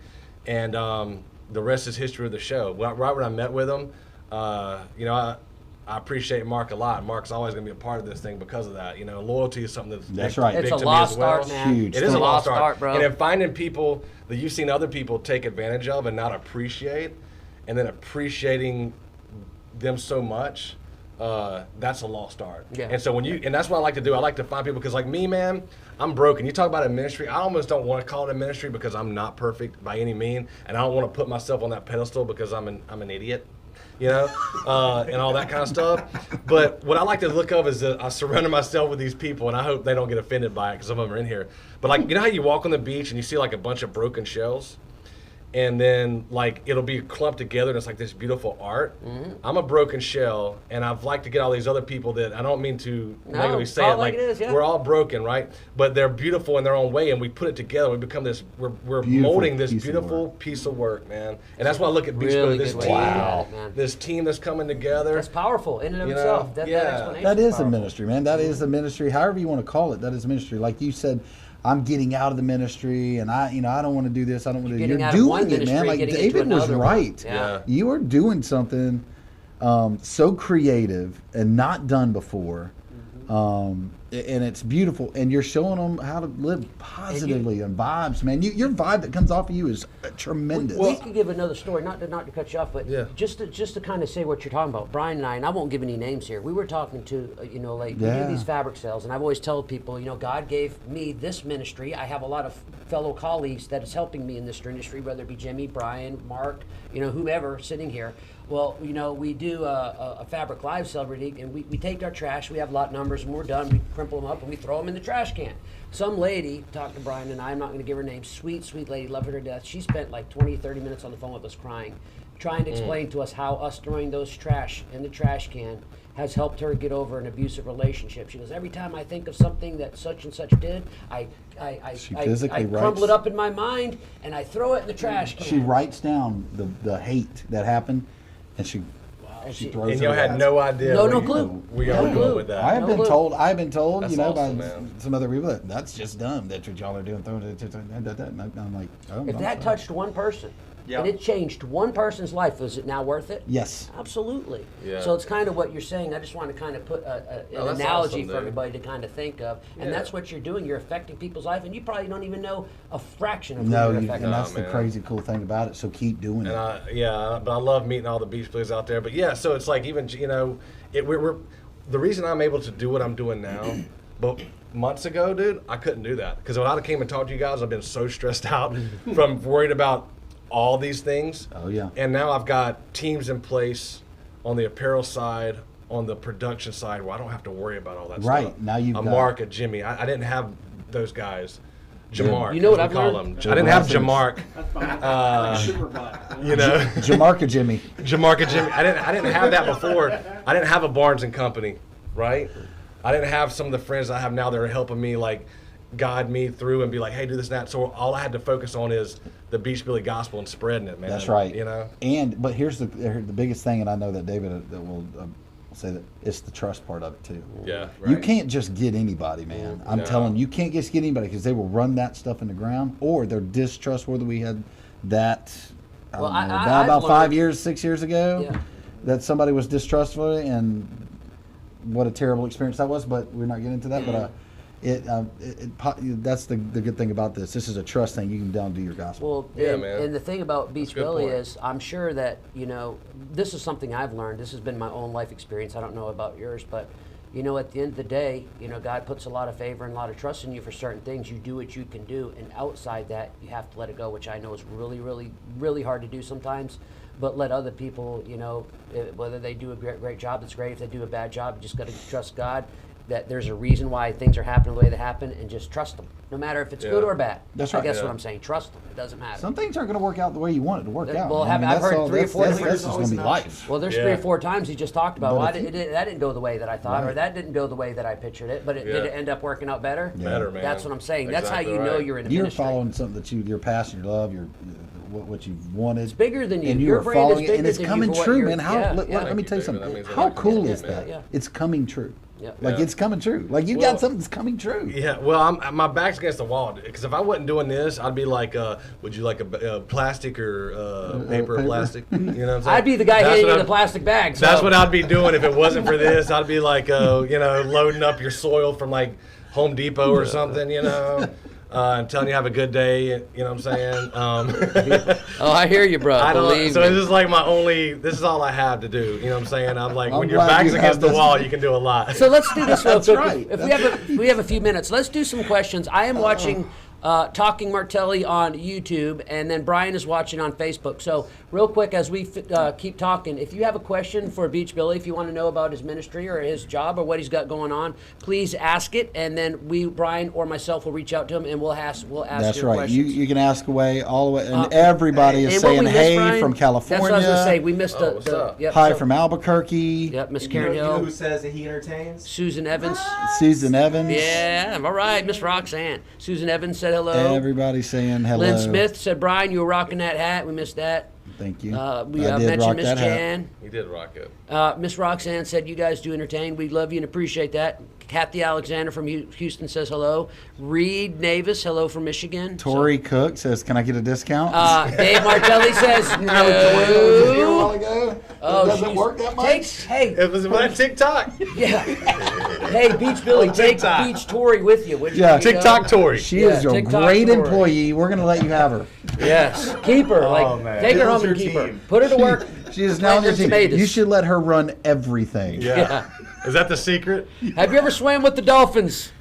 And the rest is history of the show. Right when I met with him, I appreciate Mark a lot. Mark's always going to be a part of this thing because of that. Loyalty is something That's big, right. big It's a to lost me as well. art, man. Huge. It is a lost art, bro. And in finding people that you've seen other people take advantage of and not appreciate, and then appreciating them so much, that's a lost art. Yeah. And so and that's what I like to do. I like to find people because, like me, man, I'm broken. You talk about a ministry. I almost don't want to call it a ministry because I'm not perfect by any mean, and I don't want to put myself on that pedestal because I'm an idiot. And all that kind of stuff. But what I like to look up is that I surrounded myself with these people, and I hope they don't get offended by it because some of them are in here. But like, you know how you walk on the beach and you see like a bunch of broken shells? And then like it'll be clumped together and it's like this beautiful art. Mm-hmm. I'm a broken shell, and I've liked to get all these other people that I don't mean to negatively say call it. it like it is, yeah. We're all broken, right? But they're beautiful in their own way, and we put it together. We become this. We're Beautiful molding this piece of beautiful work. piece of work, man. And that's why I look at Beach Really Billy, this good way team, to look at it, man. this team that's coming together. That's powerful in and of You know, itself. That yeah. explanation That is a powerful. ministry, man. That is a ministry. However you want to call it, that is ministry. Like you said, I'm getting out of the ministry, and I don't want to do this. I don't want to. Getting You're out of one doing it, man. ministry, Like getting David into was another one. right. Yeah. You are doing something so creative and not done before. And it's beautiful, and you're showing them how to live positively and vibes, man. Your vibe that comes off of you is tremendous. We could give another story, not to cut you off, but Yeah. just to kind of say what you're talking about. Brian and I won't give any names here. We were talking to, we Yeah. do these fabric sales, and I've always told people, God gave me this ministry. I have a lot of fellow colleagues that is helping me in this industry, whether it be Jimmy, Brian, Mark, whomever sitting here. Well, we do a fabric live sale every week, and we take our trash. We have lot numbers, and we're done. We crumple them up, and we throw them in the trash can. Some lady talked to Brian and I'm not going to give her name. Sweet, sweet lady, love her to death. She spent like 20, 30 minutes on the phone with us crying, trying to explain to us how us throwing those trash in the trash can has helped her get over an abusive relationship. She goes, every time I think of something that such and such did, I physically crumble writes- it up in my mind, and I throw it in the trash can. She writes down the hate that happened, and she she- throws And it y'all away. had no idea. No where clue. We are No going clue. with that. I have No been clue. told. I've been told, That's by awesome, man. some other people that's just dumb. That's what y'all are doing. Throwing it. And I'm like, oh, If I'm that sorry. touched one person, Yeah. and it changed one person's life, is it now worth it? Yes. Absolutely. Yeah. So it's kind of what you're saying. I just want to kind of put an that's analogy awesome, for dude. everybody to kind of think of, and Yeah. that's what you're doing. You're affecting people's life, and you probably don't even know a fraction of who No, you're and affecting. that's the man. crazy cool thing about it. So keep doing it. But I love meeting all the beach players out there. But yeah, so it's like even we're the reason I'm able to do what I'm doing now. But months ago, dude, I couldn't do that because when I came and talked to you guys, I've been so stressed out from worried about all these things. Oh, yeah. And now I've got teams in place on the apparel side, on the production side, where I don't have to worry about all that Right. stuff. Now you've a got- Mark, a Jimmy. I didn't have those guys Jamark. You know what as I've we call learned? him. I didn't have Jamark. You know, Jamarca Jimmy. Jamarca Jimmy. I didn't have that before. I didn't have a Barnes and Company, right? I didn't have some of the friends I have now that are helping me like guide me through and be like, hey, do this and that. So all I had to focus on is the Beach Billy gospel and spreading it, man. That's right. You know. But here's the biggest thing, and I know that David will say that it's the trust part of it too. Yeah. You Right. can't just get anybody, man. I'm No. telling you, can't just get anybody because they will run that stuff in the ground, or they're distrustworthy. We had that. I Well, don't know, I've about learned- 6 years ago, Yeah. that somebody was distrustful, and what a terrible experience that was. But we're not getting into that. But that's the good thing about this. This is a trust thing. You can down do your gospel. Well, Yeah, and, man. and the thing about Beach That's a good Billy point. is, I'm sure that, you know, this is something I've learned. This has been my own life experience. I don't know about yours, but, you know, at the end of the day, you know, God puts a lot of favor and a lot of trust in you for certain things. You do what you can do, and outside that, you have to let it go, which I know is really, really, really hard to do sometimes. But let other people, you know, whether they do a great job, that's great. If they do a bad job, you just got to trust God that there's a reason why things are happening the way they happen, and just trust them, no matter if it's good or bad. That's I right. guess Yeah. what I'm saying. Trust them. It doesn't matter. Some things aren't going to work out the way you want it to work out. Well, man. I've heard all- 3 or 4 that's different- just going to be life. Well, there's Yeah. 3 or 4 times he just talked about, But well, if you- that didn't go the way that I thought, or Right. that didn't go the way that I pictured it, but did Yeah. it end up working out better? Better, man. That's what I'm saying. That's Exactly how you know right. you're in a You're ministry. following something that your passion, your love, your what you've wanted. It's bigger than you. And Your are brand is following it, bigger and it's than you coming for what true, you're- man. How? yeah, Let, yeah. let me tell you David. That something. means a How lot to cool me, is man. that? Yeah. It's coming true. Yeah. Like Yeah. it's coming true. Like you Well- got something that's coming true. Yeah, well, my back's against the wall because if I wasn't doing this, I'd be like, would you like a plastic or paper or paper? plastic? You know what I'm saying? I'd be the guy That's handing what you the I'd- plastic bag. So. That's what I'd be doing if it wasn't for this. I'd be like, you know, loading up your soil from like Home Depot or something, you know, and telling you have a good day. You know what I'm saying? Oh, I hear you, bro. I don't. Believe So me. this is like my only. This is all I have to do. You know what I'm saying? I'm like, I'm when your glad back's you have against the this. wall, you can do a lot. So let's do this real That's quick. right. If we have a few minutes, let's do some questions. I am watching Talking Martelli on YouTube, and then Brian is watching on Facebook. So real quick, as we keep talking, if you have a question for Beach Billy, if you want to know about his ministry or his job or what he's got going on, please ask it, and then Brian or myself will reach out to him and we'll ask That's your right. questions. You can ask away all the way, and everybody is And what saying we missed, hey Brian, from That's what I was going to say. California. We missed Oh, what's up? yep, Hi so- from Albuquerque. Yep, Miss You Karen know Hill, who says that he entertains? Susan Evans. Susan Evans. Yeah, all right, Miss Roxanne. Susan Evans said hello. Everybody saying hello. Lynn Smith said, Brian, you were rocking that hat. We missed that. Thank you. We I did mentioned rock Miss that hat. Jan. He did rock it. Miss Roxanne said, you guys do entertain. We love you and appreciate that. Kathy Alexander from Houston says hello. Reed Navis, hello from Michigan. Tori Cook says, "Can I get a discount?" Dave Martelli says, Here a no. while ago. Oh, Doesn't she's- work that much. Hey, It was on TikTok. yeah. Hey, Beach Billy, On take TikTok. Beach Tori with you. Would you? Yeah, You know? TikTok Tory. She Yeah, is a TikTok great Tori. employee. We're going to let you have her. Yes. Keep her. man. Take her Build home your and keep her. team. Put her to work. She is plant now on your your team. tomatoes. You should let her run everything. Yeah. Is that the secret? Have you ever swam with the dolphins?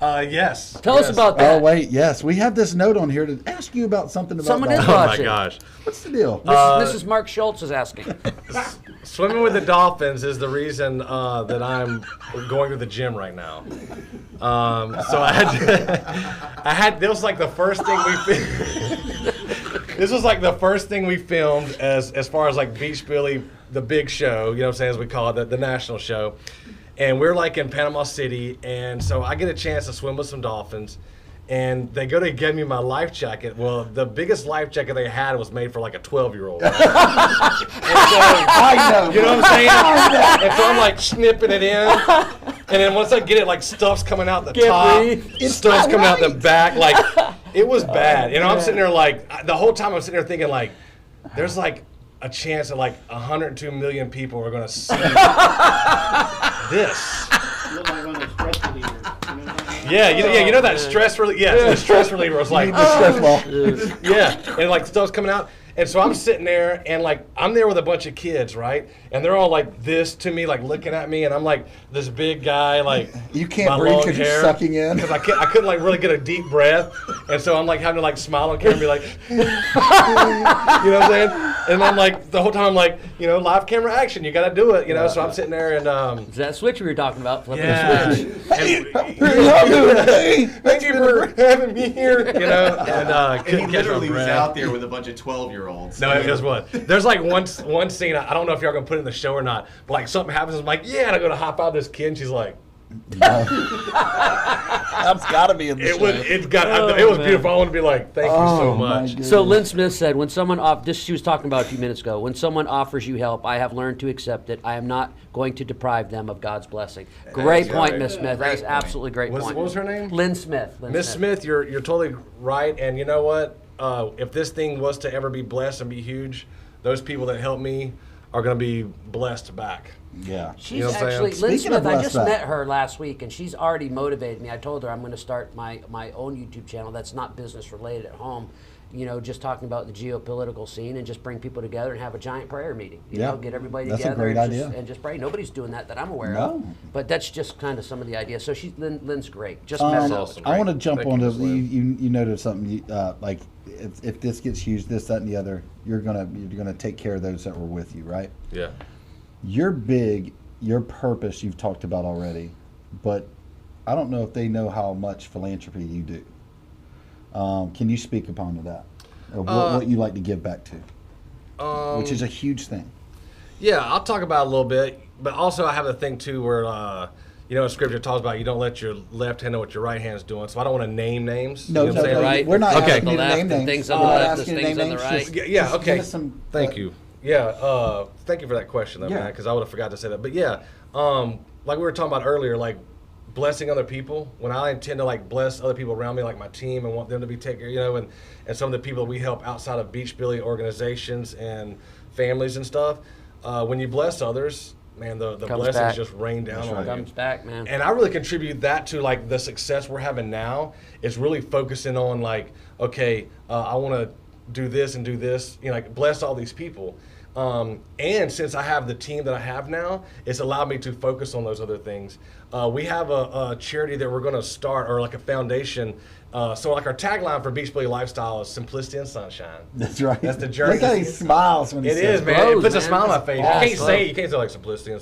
Yes. Tell us about that. Oh wait, yes, we have this note on here to ask you about something about Someone is dolphins. Oh my watching. gosh. What's the deal? Mrs. Mark Schultz is asking. Swimming with the dolphins is the reason that I'm going to the gym right now. So I had. This was like the first thing This was like the first thing we filmed as far as like Beach Billy, the big show. You know what I'm saying, as we call it, the national show. And we're like in Panama City, and so I get a chance to swim with some dolphins. And they go to give me my life jacket. Well, the biggest life jacket they had was made for like a 12-year-old. I know. You know what I'm saying? And so I'm like snipping it in. And then once I get it, like stuff's coming out the Can't top. breathe. Stuff's coming out the back. Like, it was bad. You know, I'm sitting there like, the whole time I'm sitting there thinking like, there's like a chance that like 102 million people are going to see this. Yeah, you know that stress reliever. Yeah, the stress reliever was like, The stress ball. yeah, and like stuff's coming out, And so I'm sitting there, and like I'm there with a bunch of kids, right? And they're all like this to me, like looking at me, and I'm like this big guy, like You can't breathe because you're sucking in. because I couldn't like really get a deep breath, and so I'm like having to like smile on camera and be like, you know what I'm saying? And I'm like the whole time I'm like, live camera action, you got to do it, So I'm sitting there and Is that switch we were talking about? Flipping yeah. the switch. Thank you for having me here, and And he couldn't catch my literally was breath. out there with a bunch of 12-year-olds. No, it was what? There's like one scene, I don't know if y'all gonna put it in the show or not, but like something happens, I'm like, yeah, and I go to hop out this kid, and she's like, That's got to be in the it show. was beautiful. I want to be like, thank you so much. So Lynn Smith said, when someone she was talking about a few minutes ago, when someone offers you help, I have learned to accept it. I am not going to deprive them of God's blessing. Great point, right. Miss Smith. That is absolutely great point. What was her name? Lynn Smith. Miss Smith, you're totally right, and you know what? If this thing was to ever be blessed and be huge, those people that help me are going to be blessed back. Yeah. She's You know what I'm actually, saying? Lynn Speaking of Smith, I blessed just back. met her last week, and she's already motivated me. I told her I'm going to start my own YouTube channel that's not business related at home, just talking about the geopolitical scene and just bring people together and have a giant prayer meeting. Get everybody That's a together great and, idea. Just pray. Nobody's doing that I'm aware No. of. But that's just kind of some of the ideas. So Lynn's great. Just met her. awesome. I want to jump Thank on you, to Miss Lynn. you noted something like if this gets huge, this, that, and the other, you're gonna take care of those that were with you, right? Yeah. Your purpose you've talked about already, but I don't know if they know how much philanthropy you do. Can you speak upon to that? Or what you like to give back to, which is a huge thing. Yeah, I'll talk about it a little bit, but also I have a thing too where, Scripture talks about you don't let your left hand know what your right hand's doing. So I don't want to name names. No, you know what I'm saying? Right. we're not Okay. asking you to Left name and names. things on We're the not left, asking there's you to things name on the names. right. Just Yeah, give okay. us some, Thank you. Yeah, thank you for that question, though, Yeah. man, because I would have forgot to say that. But yeah, like we were talking about earlier, like blessing other people. When I intend to like bless other people around me, like my team, and want them to be taken, and some of the people that we help outside of Beach Billy organizations and families and stuff. When you bless others, man, the blessings back. just rain down on you. Comes back, man. And I really contribute that to like the success we're having now is really focusing on like, okay, I want to do this and do this, like bless all these people. And since I have the team that I have now, it's allowed me to focus on those other things. We have a charity that we're going to start, or like a foundation. So like our tagline for Beach Billy Lifestyle is simplicity and sunshine. That's right. That's the journey. Look how he smiles when he It says is, man. It Grows, puts a man. smile on my face. Yeah, You can't say like simplicity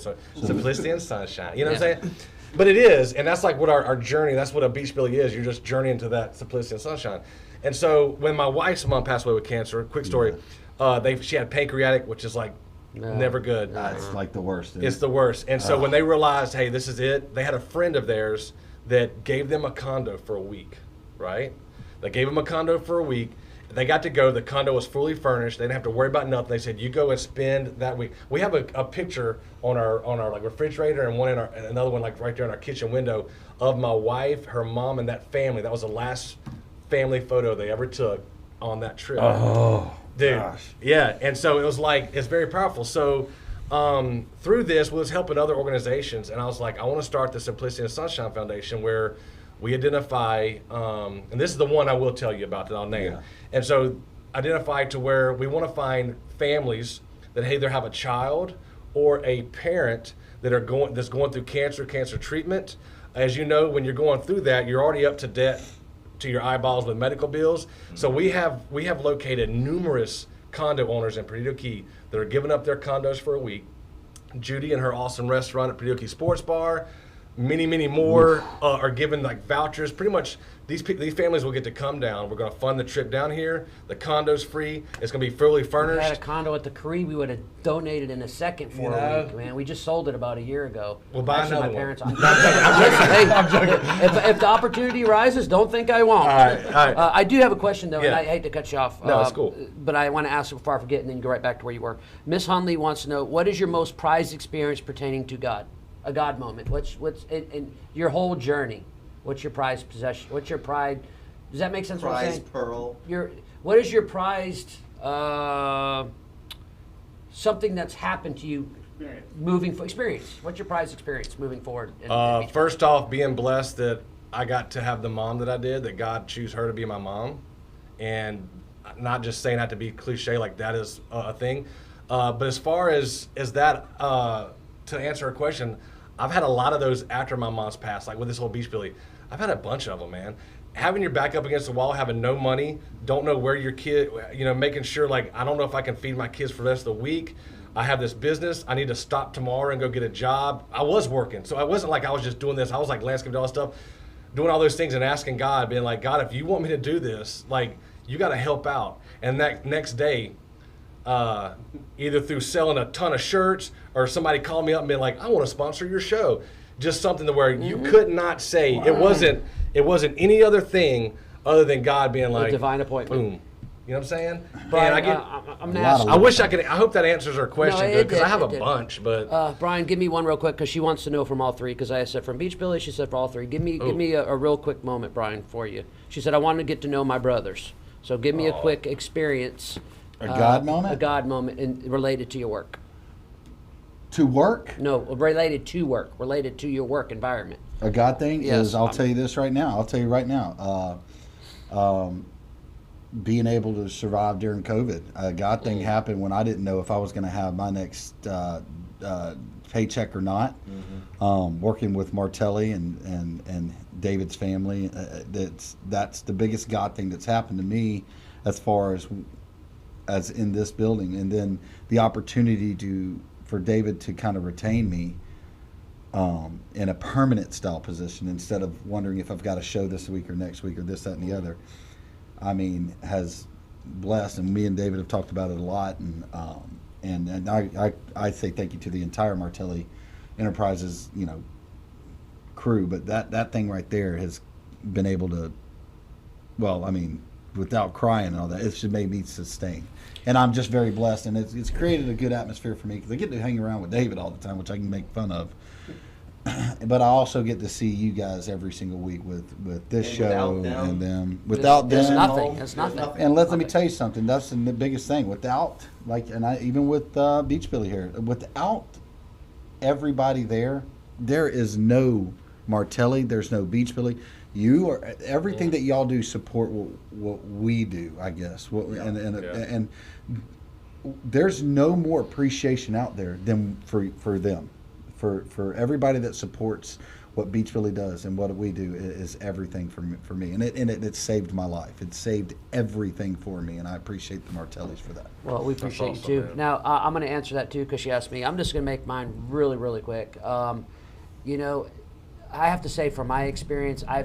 and sunshine. You know what I'm saying? But it is, and that's like what our journey. That's what a Beach Billy is. You're just journeying to that simplicity and sunshine. And so when my wife's mom passed away with cancer, quick story, she had pancreatic, which is like never good. It's like the worst. It's the worst. And so when they realized, hey, this is it, they had a friend of theirs that gave them a condo for a week, right? They gave them a condo for a week. They got to go. The condo was fully furnished. They didn't have to worry about nothing. They said, "You go and spend that week." We have a picture on our like refrigerator, and another one like right there in our kitchen window of my wife, her mom, and that family. That was the last family photo they ever took on that trip. Oh, dude, gosh. yeah. And so it was like it's very powerful. So through this, we was helping other organizations, and I was like, I want to start the Simplicity and Sunshine Foundation where we identify, and this is the one I will tell you about that I'll name. Yeah. And so identify to where we want to find families that either have a child or a parent that's going through cancer treatment. As you know, when you're going through that, you're already up to debt to your eyeballs with medical bills. So we have located numerous condo owners in Perdido Key that are giving up their condos for a week. Judy and her awesome restaurant at Perdido Key Sports Bar, many more are given like vouchers. Pretty much these families will get to come down. We're going to fund the trip down here. The condo's free. It's going to be fully If we furnished. had a condo at the Caribe, we would have donated in a second for a week, man. We just sold it about a year ago. We'll buy Actually, another my one. parents. I'm joking. If the opportunity arises, don't think I won't. All right. I do have a question though, and Yeah. I hate to cut you off. No, it's cool. But I want to ask before I forget, and then you go right back to where you were. Miss Hunley wants to know, what is your most prized experience pertaining to God? A God moment. What's in your whole journey? What's your prized possession? What's your pride? Does that make sense? What I'm Prize saying? pearl. What is your prized something that's happened to you experience? What's your prized experience moving forward? in Beach First off, being blessed that I got to have the mom that I did, that God chose her to be my mom. And not just saying that to be cliche, like that is a thing. But as far as that, to answer a question, I've had a lot of those after my mom's passed, like with this whole Beach Billy. I've had a bunch of them, man. Having your back up against the wall, having no money, don't know where your kid, making sure, like, I don't know if I can feed my kids for the rest of the week. I have this business. I need to stop tomorrow and go get a job. I was working, so I wasn't like I was just doing this. I was like landscaping, all this stuff, doing all those things and asking God, being like, God, if you want me to do this, like, you got to help out. And that next day, either through selling a ton of shirts or somebody called me up and being like, I want to sponsor your show. Just something to where you could not say, it wasn't any other thing other than God being like, a divine appointment. Boom. You know what I'm saying? Brian, I'm I wish I could. I hope that answers her question, No, because I have a bunch. But Brian, give me one real quick, because she wants to know from all three. Because I said from Beach Billy, she said for all three. Give me a real quick moment, Brian, for you. She said I want to get to know my brothers. So give me a quick experience. A God moment? A God moment related to your work. To work? No, related to work, related to your work environment. A God thing Yes. is, I'll tell you this right now. I'll tell you right now. Being able to survive during COVID. A God thing happened when I didn't know if I was going to have my next paycheck or not. Working with Martelli and David's family, that's the biggest God thing that's happened to me, as far as in this building. And then the opportunity for David to kind of retain me in a permanent style position, instead of wondering if I've got a show this week or next week or this, that, and the other. I mean, has blessed, and me and David have talked about it a lot, and I say thank you to the entire Martelli Enterprises, crew. But that thing right there has been able to, well, I mean, without crying and all that, it's just made me sustain. And I'm just very blessed, and it's created a good atmosphere for me, because I get to hang around with David all the time, which I can make fun of. But I also get to see you guys every single week with this show and them. Without them, It's nothing. It's nothing. And let me tell you something. That's the biggest thing. Without, even with Beach Billy here, without everybody there is no Martelli. There's no Beach Billy. Everything that y'all do support what we do, I guess. And there's no more appreciation out there than for them. For everybody that supports what Beach Billy does and what we do is everything for me. And it saved my life. It saved everything for me, and I appreciate the Martellis for that. Well, we appreciate you too. Man. Now, I'm going to answer that too, because she asked me. I'm just going to make mine really, really quick. I have to say, from my experience, I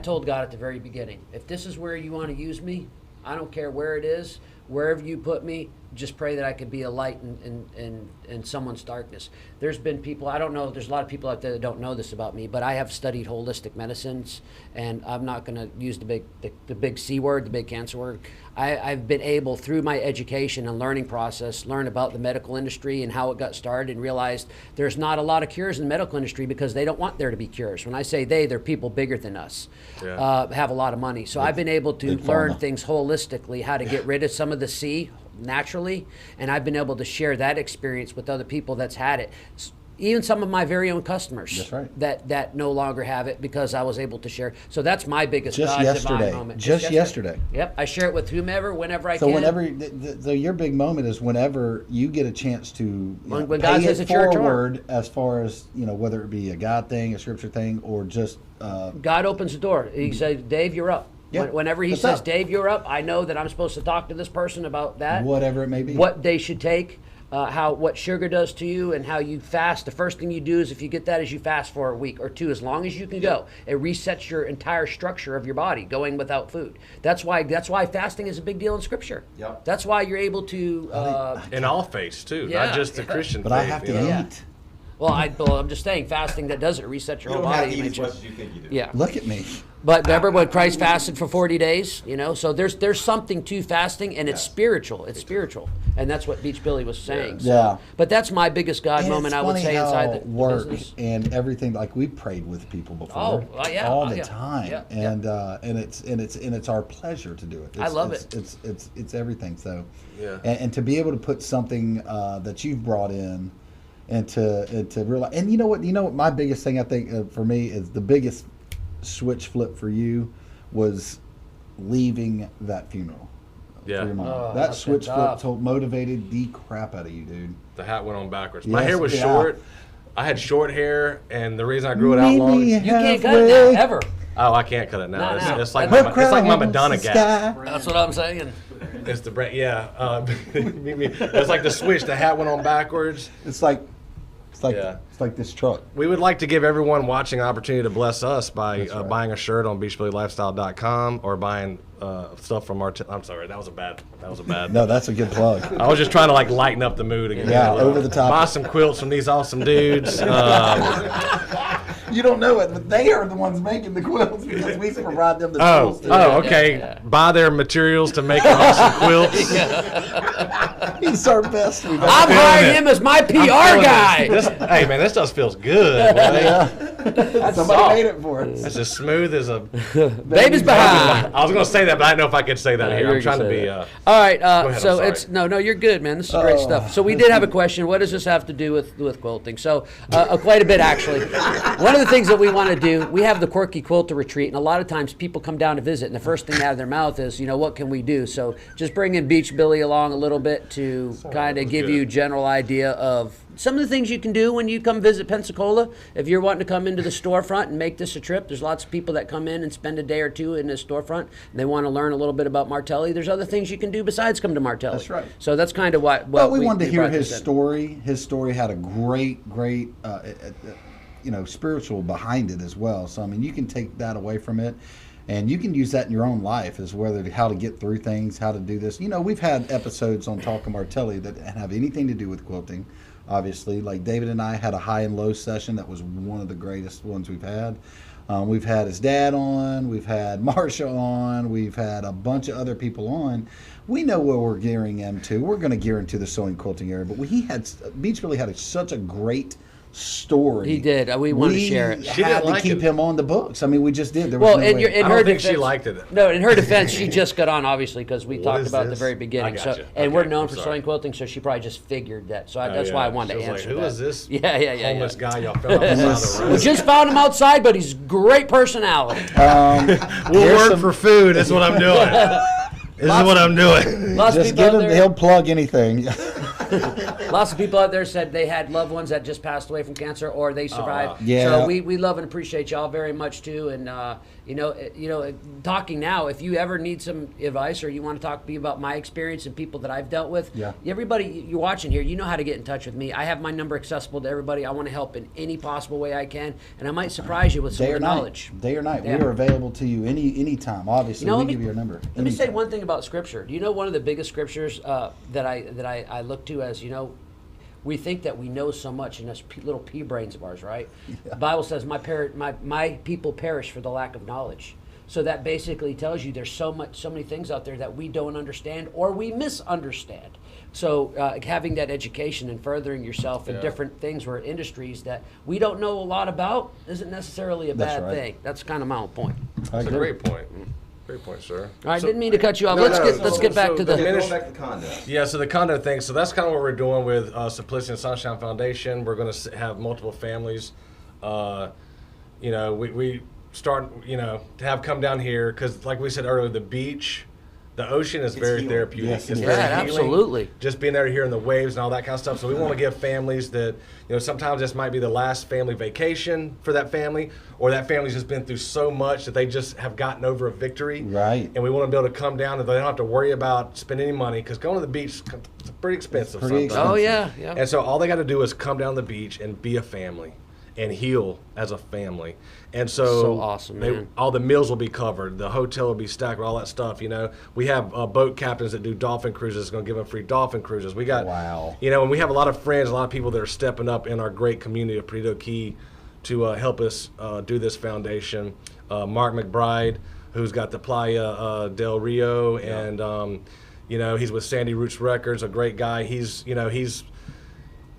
told God at the very beginning, if this is where you want to use me, I don't care where it is, wherever you put me, just pray that I could be a light in someone's darkness. There's been people, I don't know, there's a lot of people out there that don't know this about me, but I have studied holistic medicines, and I'm not going to use the big C word, the big cancer word. I've been able, through my education and learning process, learn about the medical industry and how it got started, and realized there's not a lot of cures in the medical industry because they don't want there to be cures. When I say they're people bigger than us, have a lot of money. So I've been able to learn things holistically, how to get rid of some of the C naturally, and I've been able to share that experience with other people that's had it. Even some of my very own customers. That's right. that no longer have it, because I was able to share. So that's my biggest Just God yesterday. divine moment. Just yesterday. Yep, I share it with whomever, whenever I So can. whenever, your big moment is whenever you get a chance to When pay God says it it's your turn. forward, as far as, whether it be a God thing, a scripture thing, or just... God opens the door. He says, Dave, you're up. Yeah. Whenever he What's says, up? Dave, you're up, I know that I'm supposed to talk to this person about that. Whatever it may be. What they should take, what sugar does to you, and how you fast. The first thing you do is, if you get that, is you fast for a week or two, as long as you can go. It resets your entire structure of your body, going without food. That's why fasting is a big deal in Scripture. Yep. That's why you're able to. in all faiths too, Yeah. not just the Christian But faith. I have to you know? eat. Well, I'm just saying, fasting that does it, resets your You whole don't have body. to eat makes as much you- as you think you do. Yeah. Look at me. But remember when Christ fasted for 40 days, So there's something to fasting, and it's spiritual. It's spiritual. And that's what Beach Billy was saying. So, Yeah. But that's my biggest God And moment, it's I would funny say, how inside the work business. and everything. Like, we prayed with people before, Oh, yeah. all Oh, the yeah. time, Yeah, and it's our pleasure to do it. I love it. It's everything. So, Yeah. and to be able to put something that you've brought in, and to realize, and you know what my biggest thing, I think, for me, is the biggest switch flip for you was leaving that funeral. Yeah. For your mom. Oh, that that's switch good flip stuff. motivated the crap out of you, dude. The hat went on backwards. My Yes, hair was yeah. short. I had short hair, and the reason I grew it out Meet long. me You can't cut it now, ever. Oh, I can't cut it now. No, no. It's like Her it's like my crown's Madonna the gap. sky. That's what I'm saying. It's the brand. Yeah. It's like the switch. The hat went on backwards. It's like Yeah. it's like this truck. We would like to give everyone watching an opportunity to bless us by That's right. buying a shirt on beachbillylifestyle.com or buying stuff from Martelli. I'm sorry, that was a bad. No, that's a good plug. I was just trying to like lighten up the mood again. Yeah, over the top. Buy some quilts from these awesome dudes. You don't know it, but they are the ones making the quilts because we provide them the tools. Okay. Yeah. Buy their materials to make awesome quilts. He's our best. We've ever I'm feeling hiring it. him as my I'm PR feeling guy. This, hey man, this stuff feels good. Yeah. Somebody made it for us. It's as smooth as a. Baby's behind. I was gonna say that, but I didn't know if I could say that here. you're I'm trying to gonna be. say that. All right, ahead, I'm so sorry. it's no, you're good, man. This is great stuff. So we did have a question. What does this have to do with quilting? So quite a bit actually. One of the things that we want to do, we have the Quirky Quilter Retreat, and a lot of times people come down to visit, and the first thing out of their mouth is, what can we do? So just bringing Beach Billy along a little bit to kind of give good. you a general idea of some of the things you can do when you come visit Pensacola. If you're wanting to come into the storefront and make this a trip, there's lots of people that come in and spend a day or two in the storefront, and they want to learn a little bit about Martelli. There's other things you can do besides come to Martelli. That's right. So that's kind of what Well, we wanted to hear brought his this in. story. His story had a great, spiritual behind it as well. So I mean, you can take that away from it, and you can use that in your own life as whether how to get through things, how to do this. We've had episodes on Talking Martelli that have anything to do with quilting. Obviously, like David and I had a high and low session that was one of the greatest ones we've had. We've had his dad on, we've had Marsha on, we've had a bunch of other people on. We know where we're gearing into. We're going to gear into the sewing quilting area, but Beach Billy had such a great story. He did. We wanted to share it. We She had didn't to like keep it. him on the books. I mean, we just did. There was Well, no in, way. your, in I her don't think defense, she liked it. No, in her defense, she just got on obviously because we talked is about it at the this? very I beginning. So, gotcha. and Okay, we're known I'm for sorry. sewing quilting, so she probably just figured that. So Oh, that's yeah. why I wanted She to was answer like, Who that. is this Yeah. homeless guy y'all found on the side of the road? We just found him outside, but he's great personality. We'll Here's work some- for food. That's what I'm doing. This is what I'm doing. Lots of Just people give out him. there. He'll plug anything. Lots of people out there said they had loved ones that just passed away from cancer or they survived. wow. Yeah. So we love and appreciate y'all very much too. And talking now, if you ever need some advice or you want to talk to me about my experience and people that I've dealt with, Yeah. everybody you're watching here, you know how to get in touch with me. I have my number accessible to everybody. I want to help in any possible way I can, and I might surprise you with some Day of or the night. knowledge. Day or night. Yeah. We are available to you any time. Obviously, we let me give you your number. Let me say anytime. one thing about Scripture. Do you know one of the biggest scriptures that I look to as we think that we know so much in us little pea brains of ours, right? The Bible says my people perish for the lack of knowledge. So that basically tells you there's so many things out there that we don't understand or we misunderstand. So having that education and furthering yourself in different things or industries that we don't know a lot about isn't necessarily a That's bad right. thing. That's kind of my own point. I That's a agree. great point. Great point, sir. All right, didn't mean to cut you off. No, let's no, get back to the the. ministry- Go back to condo. Yeah, so the condo thing. So that's kind of what we're doing with Simplicity and Sunshine Foundation. We're going to have multiple families. We start, to have come down here because, like we said earlier, the beach, the ocean is very healing. therapeutic. Yes, it's it very is. Yeah, healing. absolutely. Just being there, hearing the waves and all that kind of stuff. So we want to give families that, sometimes this might be the last family vacation for that family, or that family's just been through so much that they just have gotten over a victory. Right. And we want to be able to come down and they don't have to worry about spending any money because going to the beach is pretty expensive. Pretty sometimes. Oh yeah. And so all they got to do is come down the beach and be a family and heal as a family. And So awesome, man. all the meals will be covered. The hotel will be stacked with all that stuff. We have boat captains that do dolphin cruises. It's going to give them free dolphin cruises. We got, Wow. and we have a lot of friends, a lot of people that are stepping up in our great community of Perdido Key to help us do this foundation. Mark McBride, who's got the Playa del Rio, and he's with Sandy Roots Records, a great guy.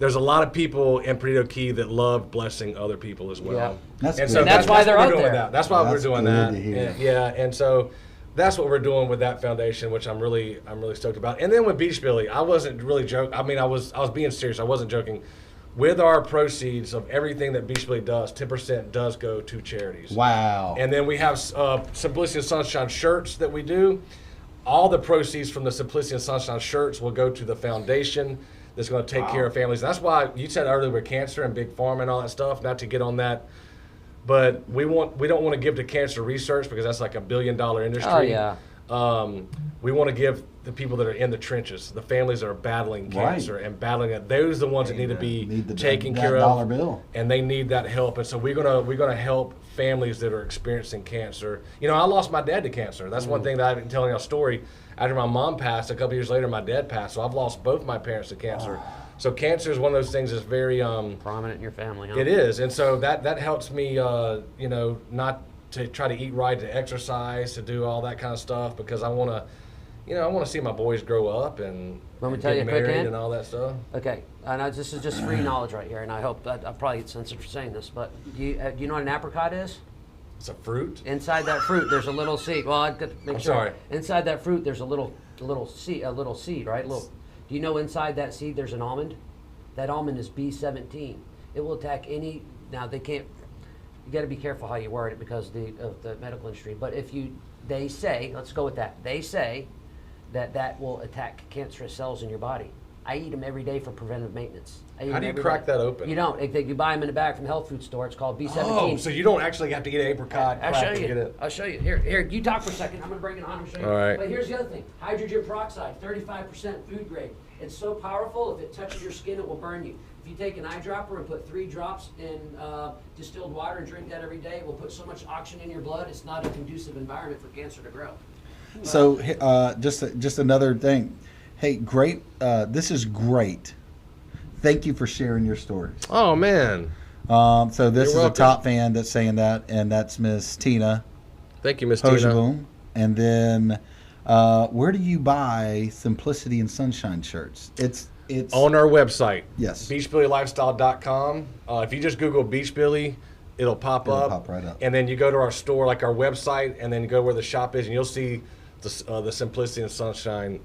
There's a lot of people in Perdido Key that love blessing other people as well. Yeah. That's and good. so And that's why they're what out we're doing there. that. That's why we're That's doing good that. to hear. And so that's what we're doing with that foundation, which I'm really stoked about. And then with Beach Billy, I wasn't really joking. I mean, I was being serious. I wasn't joking. With our proceeds of everything that Beach Billy does, 10% does go to charities. Wow. And then we have Simplicity and Sunshine shirts that we do. all the proceeds from the Simplicity and Sunshine shirts will go to the foundation that's going to take care of families. That's why you said earlier with cancer and big pharma and all that stuff, not to get on that, but we don't want to give to cancer research because that's like $1 billion industry. Oh, yeah. We want to give the people that are in the trenches, the families that are battling cancer and battling it. Those are the ones that need to be taken care of, dollar bill. and they need that help. And so we're gonna help families that are experiencing cancer. You know, I lost my dad to cancer. That's one thing that I didn't tell you a story. After my mom passed, a couple years later, my dad passed. So I've lost both my parents to cancer. So cancer is one of those things that's very prominent in your family. Huh? It is, and so that helps me, you know, not to try to eat right, to exercise, to do all that kind of stuff because I want to. You know, I want to see my boys grow up and tell you a get quick married hint? and all that stuff. Okay, and this is just free knowledge right here, and I hope that I'll probably get censored for saying this, but do you know what an apricot is? It's a fruit. Inside that fruit, there's a little seed. Well, I've got to make I'm sure. sorry. Inside that fruit, there's a little seed, right? Do you know inside that seed there's an almond? That almond is B17. It will attack any. Now they can't. You got to be careful how you word it because of the medical industry. But they say, let's go with that. They say that will attack cancerous cells in your body. I eat them every day for preventive maintenance. How do you crack that open? You don't. You buy them in the bag from the health food store. It's called B17. Oh, so you don't actually have to eat an apricot. I'll crack show to get you. it. I'll show you. Here, you talk for a second. I'm going to bring it on and show you. All right. But here's the other thing. Hydrogen peroxide, 35% food grade. It's so powerful, if it touches your skin, it will burn you. If you take an eyedropper and put 3 drops in distilled water and drink that every day, it will put so much oxygen in your blood, it's not a conducive environment for cancer to grow. So just another thing. Hey, great. This is great. Thank you for sharing your stories. Oh man. So this is welcome. a top fan that's saying that, and that's Miss Tina Thank you, Miss Tina. Hojeboom. And then, where do you buy Simplicity and Sunshine shirts? It's On our website. Yes. BeachBillyLifestyle.com. If you just Google Beach Billy, it'll pop up. Pop right up. And then you go to our store, like our website, and then you go where the shop is, and you'll see the Simplicity and Sunshine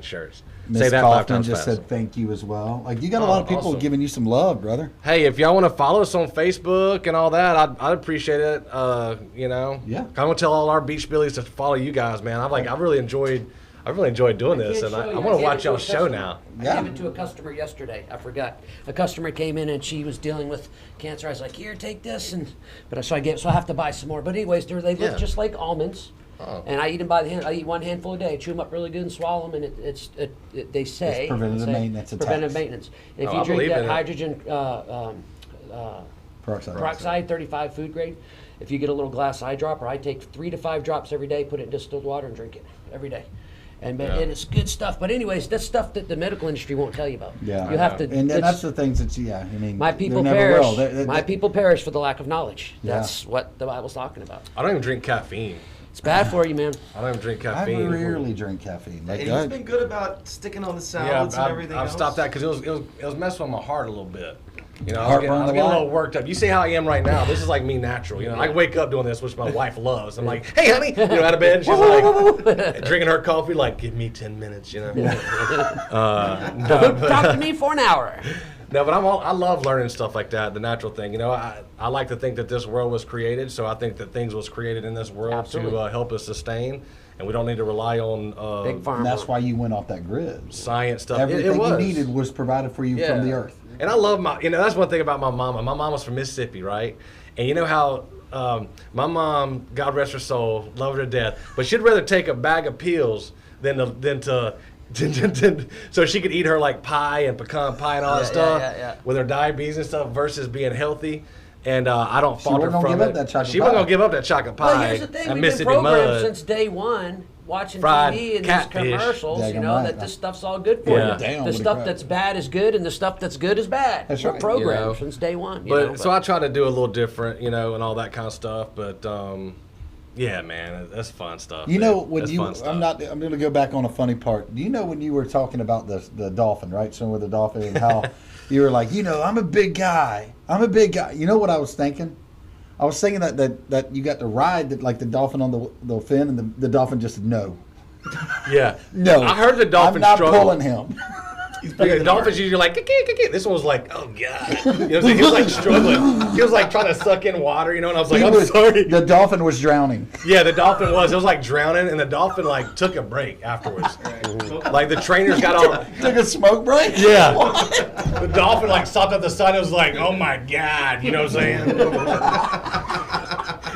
shirts. Miss Say that 5 Kaufman times just fast. said thank you as well. Like you got a lot of people awesome. giving you some love, brother. Hey, if y'all want to follow us on Facebook and all that, I'd appreciate it. You know, Yeah. I'm gonna tell all our Beach Billies to follow you guys, man. I really enjoyed doing this, and I want to watch y'all's show now. I gave it to a customer yesterday. I forgot. A customer came in and she was dealing with cancer. I was like, "Here, take this," so I have to buy some more. But anyways, they look just like almonds. Oh. And I eat them by the hand. I eat one handful a day, chew them up really good, and swallow them. And they say It's preventative maintenance attacks. Preventive maintenance. And if I you drink believe that in it. hydrogen peroxide, 35 food grade, if you get a little glass eyedropper, I take 3 to 5 drops every day, put it in distilled water, and drink it every day. And it's good stuff. But anyways, that's stuff that the medical industry won't tell you about. Yeah, you have to. and that's the things that I mean, My people they never perish. will. My people perish for the lack of knowledge. Yeah. That's what the Bible's talking about. I don't even drink caffeine. It's bad for you, man. I don't even drink I caffeine. rarely drink caffeine. Like And he's been good about sticking on the salads and everything I've else. stopped that because it was messing with my heart a little bit. You know, I was Heartburn getting a a lot? little worked up. You see how I am right now. This is like me natural. You know, I wake up doing this, which my wife loves. I'm like, "Hey, honey," you know, out of bed. And she's like drinking her coffee, like, "Give me 10 minutes," you know. Talk to me for an hour. No, but I love learning stuff like that, the natural thing. You know, I like to think that this world was created, so I think that things was created in this world Absolutely. to help us sustain, and we don't need to rely on Big farm. And that's why you went off that grid. science stuff. Everything it was. you needed was provided for you from the earth. And I love that's one thing about my mama. My mom was from Mississippi, right? And you know how my mom, God rest her soul, love her to death, but she'd rather take a bag of pills than to so she could eat her like pie and pecan pie and all that stuff with her diabetes and stuff versus being healthy. And I don't fault her wasn't gonna from give it. up that chocolate She wasn't pie. gonna give up that chocolate pie. Well, here's the thing. and We've Mississippi been programmed mud. since day one, watching Fried TV and catfish. these commercials, Daggone you know, right. that this stuff's all good for Yeah. you. Damn, The what a stuff crap. that's bad is good, and the stuff that's good is bad. That's We're right. programmed You know. since day one. But so I try to do a little different, you know, and all that kind of stuff. But yeah, man, that's fun stuff. You know man. when That's you, fun stuff. I'm going to go back on a funny part. Do you know when you were talking about the dolphin, right? So with the dolphin and how you were like, I'm a big guy. You know what I was thinking? I was thinking that you got to ride like the dolphin on the fin, and the dolphin just said no. Yeah. No, I heard the dolphin I'm not struggle. pulling him. The dolphins usually like, "Kiki." This one was like, oh God. You know what I'm saying? He was like struggling. He was like trying to suck in water, and I was like, I'm sorry. The dolphin was drowning. Yeah, the dolphin was. It was like drowning, and the dolphin like took a break afterwards. Like the trainers got all. Took a smoke break? Yeah. The dolphin like stopped at the side and was like, oh my God. You know what I'm saying?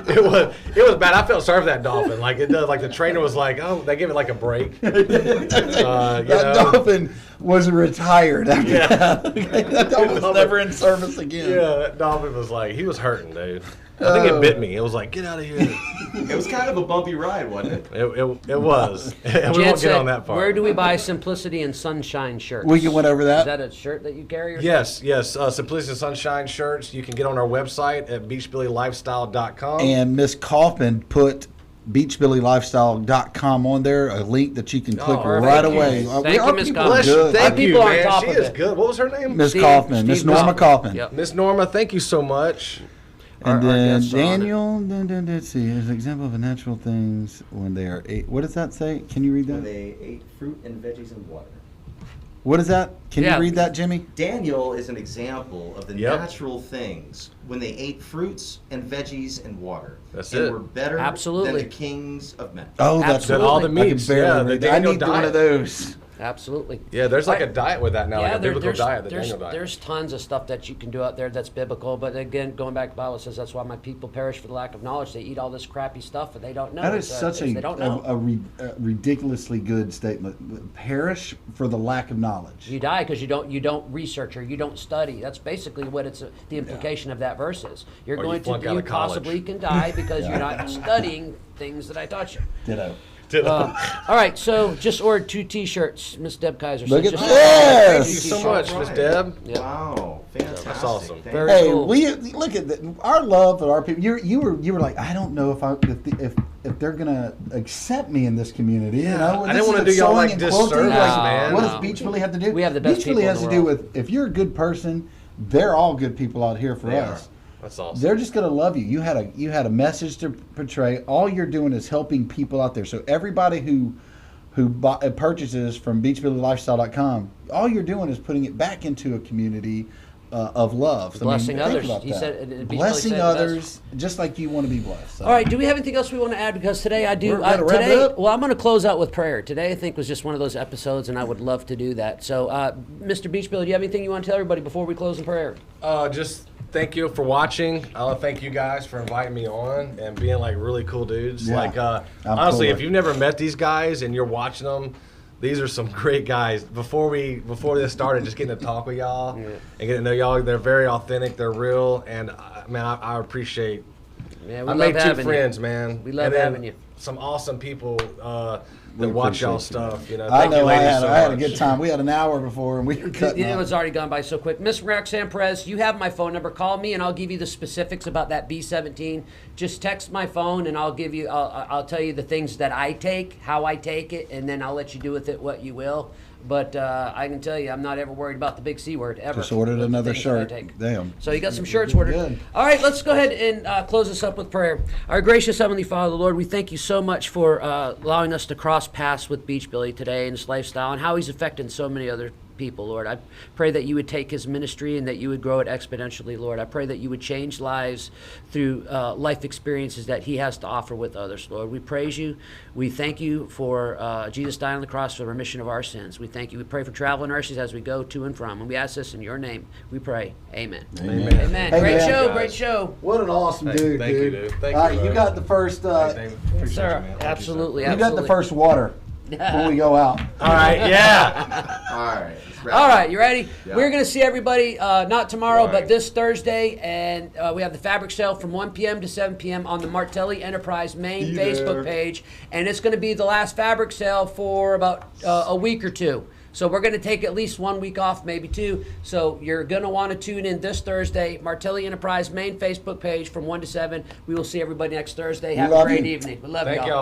It was bad. I felt sorry for that dolphin. Like the trainer was like, oh, they gave it like a break. That dolphin was retired after that. That dolphin was never in service again. Yeah, that dolphin was like, he was hurting, dude. I think it bit me. It was like, get out of here. It was kind of a bumpy ride, wasn't it? It was. And we won't get on that part. Where do we buy Simplicity and Sunshine shirts? We went over that. Is that a shirt that you carry? Or Yes. Simplicity and Sunshine shirts. You can get on our website at beachbillylifestyle.com. And Miss Kaufman put beachbillylifestyle.com on there, a link that you can click right away. Thank you, Miss Kaufman. Bless you. Thank you, people on man. top She of is it. good. What was her name? Miss Kaufman, Miss Norma Kaufman. Yep. Miss Norma, thank you so much. And Our then guests are on it. Daniel, let's see, here's an example of a natural things when they are ate. What does that say? Can you read When that? they ate fruit and veggies and water. What is that? Can Yeah. you read that, Jimmy? Daniel is an example of the Yep. natural things when they ate fruits and veggies and water. That's and it. were better Absolutely. than the kings of men. Oh, that's Absolutely. All the I can meats. barely Yeah, the read that. I Daniel need one diet. of those. Absolutely. Yeah, there's like I- a diet with that now, like a biblical diet, the there's, Daniel diet. There's tons of stuff that you can do out there that's biblical, but again, going back to the Bible, it says that's why my people perish for the lack of knowledge. They eat all this crappy stuff, but they don't know. That is It's, such they don't know. a ridiculously good statement. Perish for the lack of knowledge. You die because you don't research or you don't study. That's basically what it's the implication of that verse is. You're Or you going flunk to out you of college. possibly can die because you're not studying things that I taught you. Ditto. All right, so just ordered 2 T-shirts, Miss Deb Kaiser. Look at just this! Thank you so much, Miss Deb. Yep. Wow, fantastic. That's awesome. Thank Very you. Hey, cool. we look at our love for our people. You were like, I don't know if they're gonna accept me in this community. You know, I This didn't wanna is do y'all sewing like and quilting, disservice, man. What No. does Beach Billy have to do? We have the best Beach Billy people in has the to do world. with if you're a good person, they're all good people out here for They us. That's awesome. They're just gonna love you. You had a message to portray. All you're doing is helping people out there. So everybody who purchases from beachbillylifestyle.com, all you're doing is putting it back into a community of love. So, Blessing think others. about He that. said- Beach Billy blessing said it others, just like you want to be blessed. So. All right, do we have anything else we want to add? Because today I do. We're gonna wrap it Today, up. well, I'm going to close out with prayer. Today I think was just one of those episodes, and I would love to do that. So, Mr. Beach Billy, do you have anything you want to tell everybody before we close in prayer? Just thank you for watching. I want to thank you guys for inviting me on and being like really cool dudes. Yeah. Like I'm honestly, cool. if you've never met these guys and you're watching them, these are some great guys. Before this started, just getting to talk with y'all and getting to know y'all, they're very authentic, they're real, and man, I appreciate. Yeah, I made 2 friends, man. We love and then having you. Some awesome people We that watch y'all appreciate you. stuff. You know, I thank you, know I ladies, so had a much. good time. We had an hour before, and we were cutting It up. was already gone by so quick. Miss Roxanne Perez, you have my phone number. Call me, and I'll give you the specifics about that B17. Just text my phone, and I'll give you. I'll tell you the things that I take, how I take it, and then I'll let you do with it what you will. But I can tell you, I'm not ever worried about the big C word ever. Just ordered With the another things that I shirt. take. Damn. So you got some shirts ordered. Good. All right, let's go ahead and close this up with prayer. Our gracious Heavenly Father, Lord, we thank you so much for allowing us to cross paths with Beach Billy today and his lifestyle and how he's affecting so many other people, Lord. I pray that you would take his ministry and that you would grow it exponentially, Lord. I pray that you would change lives through life experiences that he has to offer with others, Lord. We praise you. We thank you for Jesus dying on the cross for the remission of our sins. We thank you. We pray for traveling mercies as we go to and from. And we ask this in your name. We pray. Amen. Amen. Amen. Hey, Great man. show. Guys. Great show. What an awesome Hey, dude, thank you, dude. dude. Thank All you, right, you bud. got the first. Thanks, David. Appreciate Sir, you, man. Thank you, sir. absolutely. You got the absolutely. first water when we go out. All right, yeah. All right. let's wrap All it right, up. you ready? Yeah. We're going to see everybody not tomorrow, Right. but this Thursday, and we have the fabric sale from 1 p.m. to 7 p.m. on the Martelli Enterprise main Facebook page, and it's going to be the last fabric sale for about a week or two. So we're going to take at least 1 week off, maybe 2. So you're going to want to tune in this Thursday, Martelli Enterprise main Facebook page from 1 to 7. We will see everybody next Thursday. Have a love great you. evening. We love Thank y'all. y'all.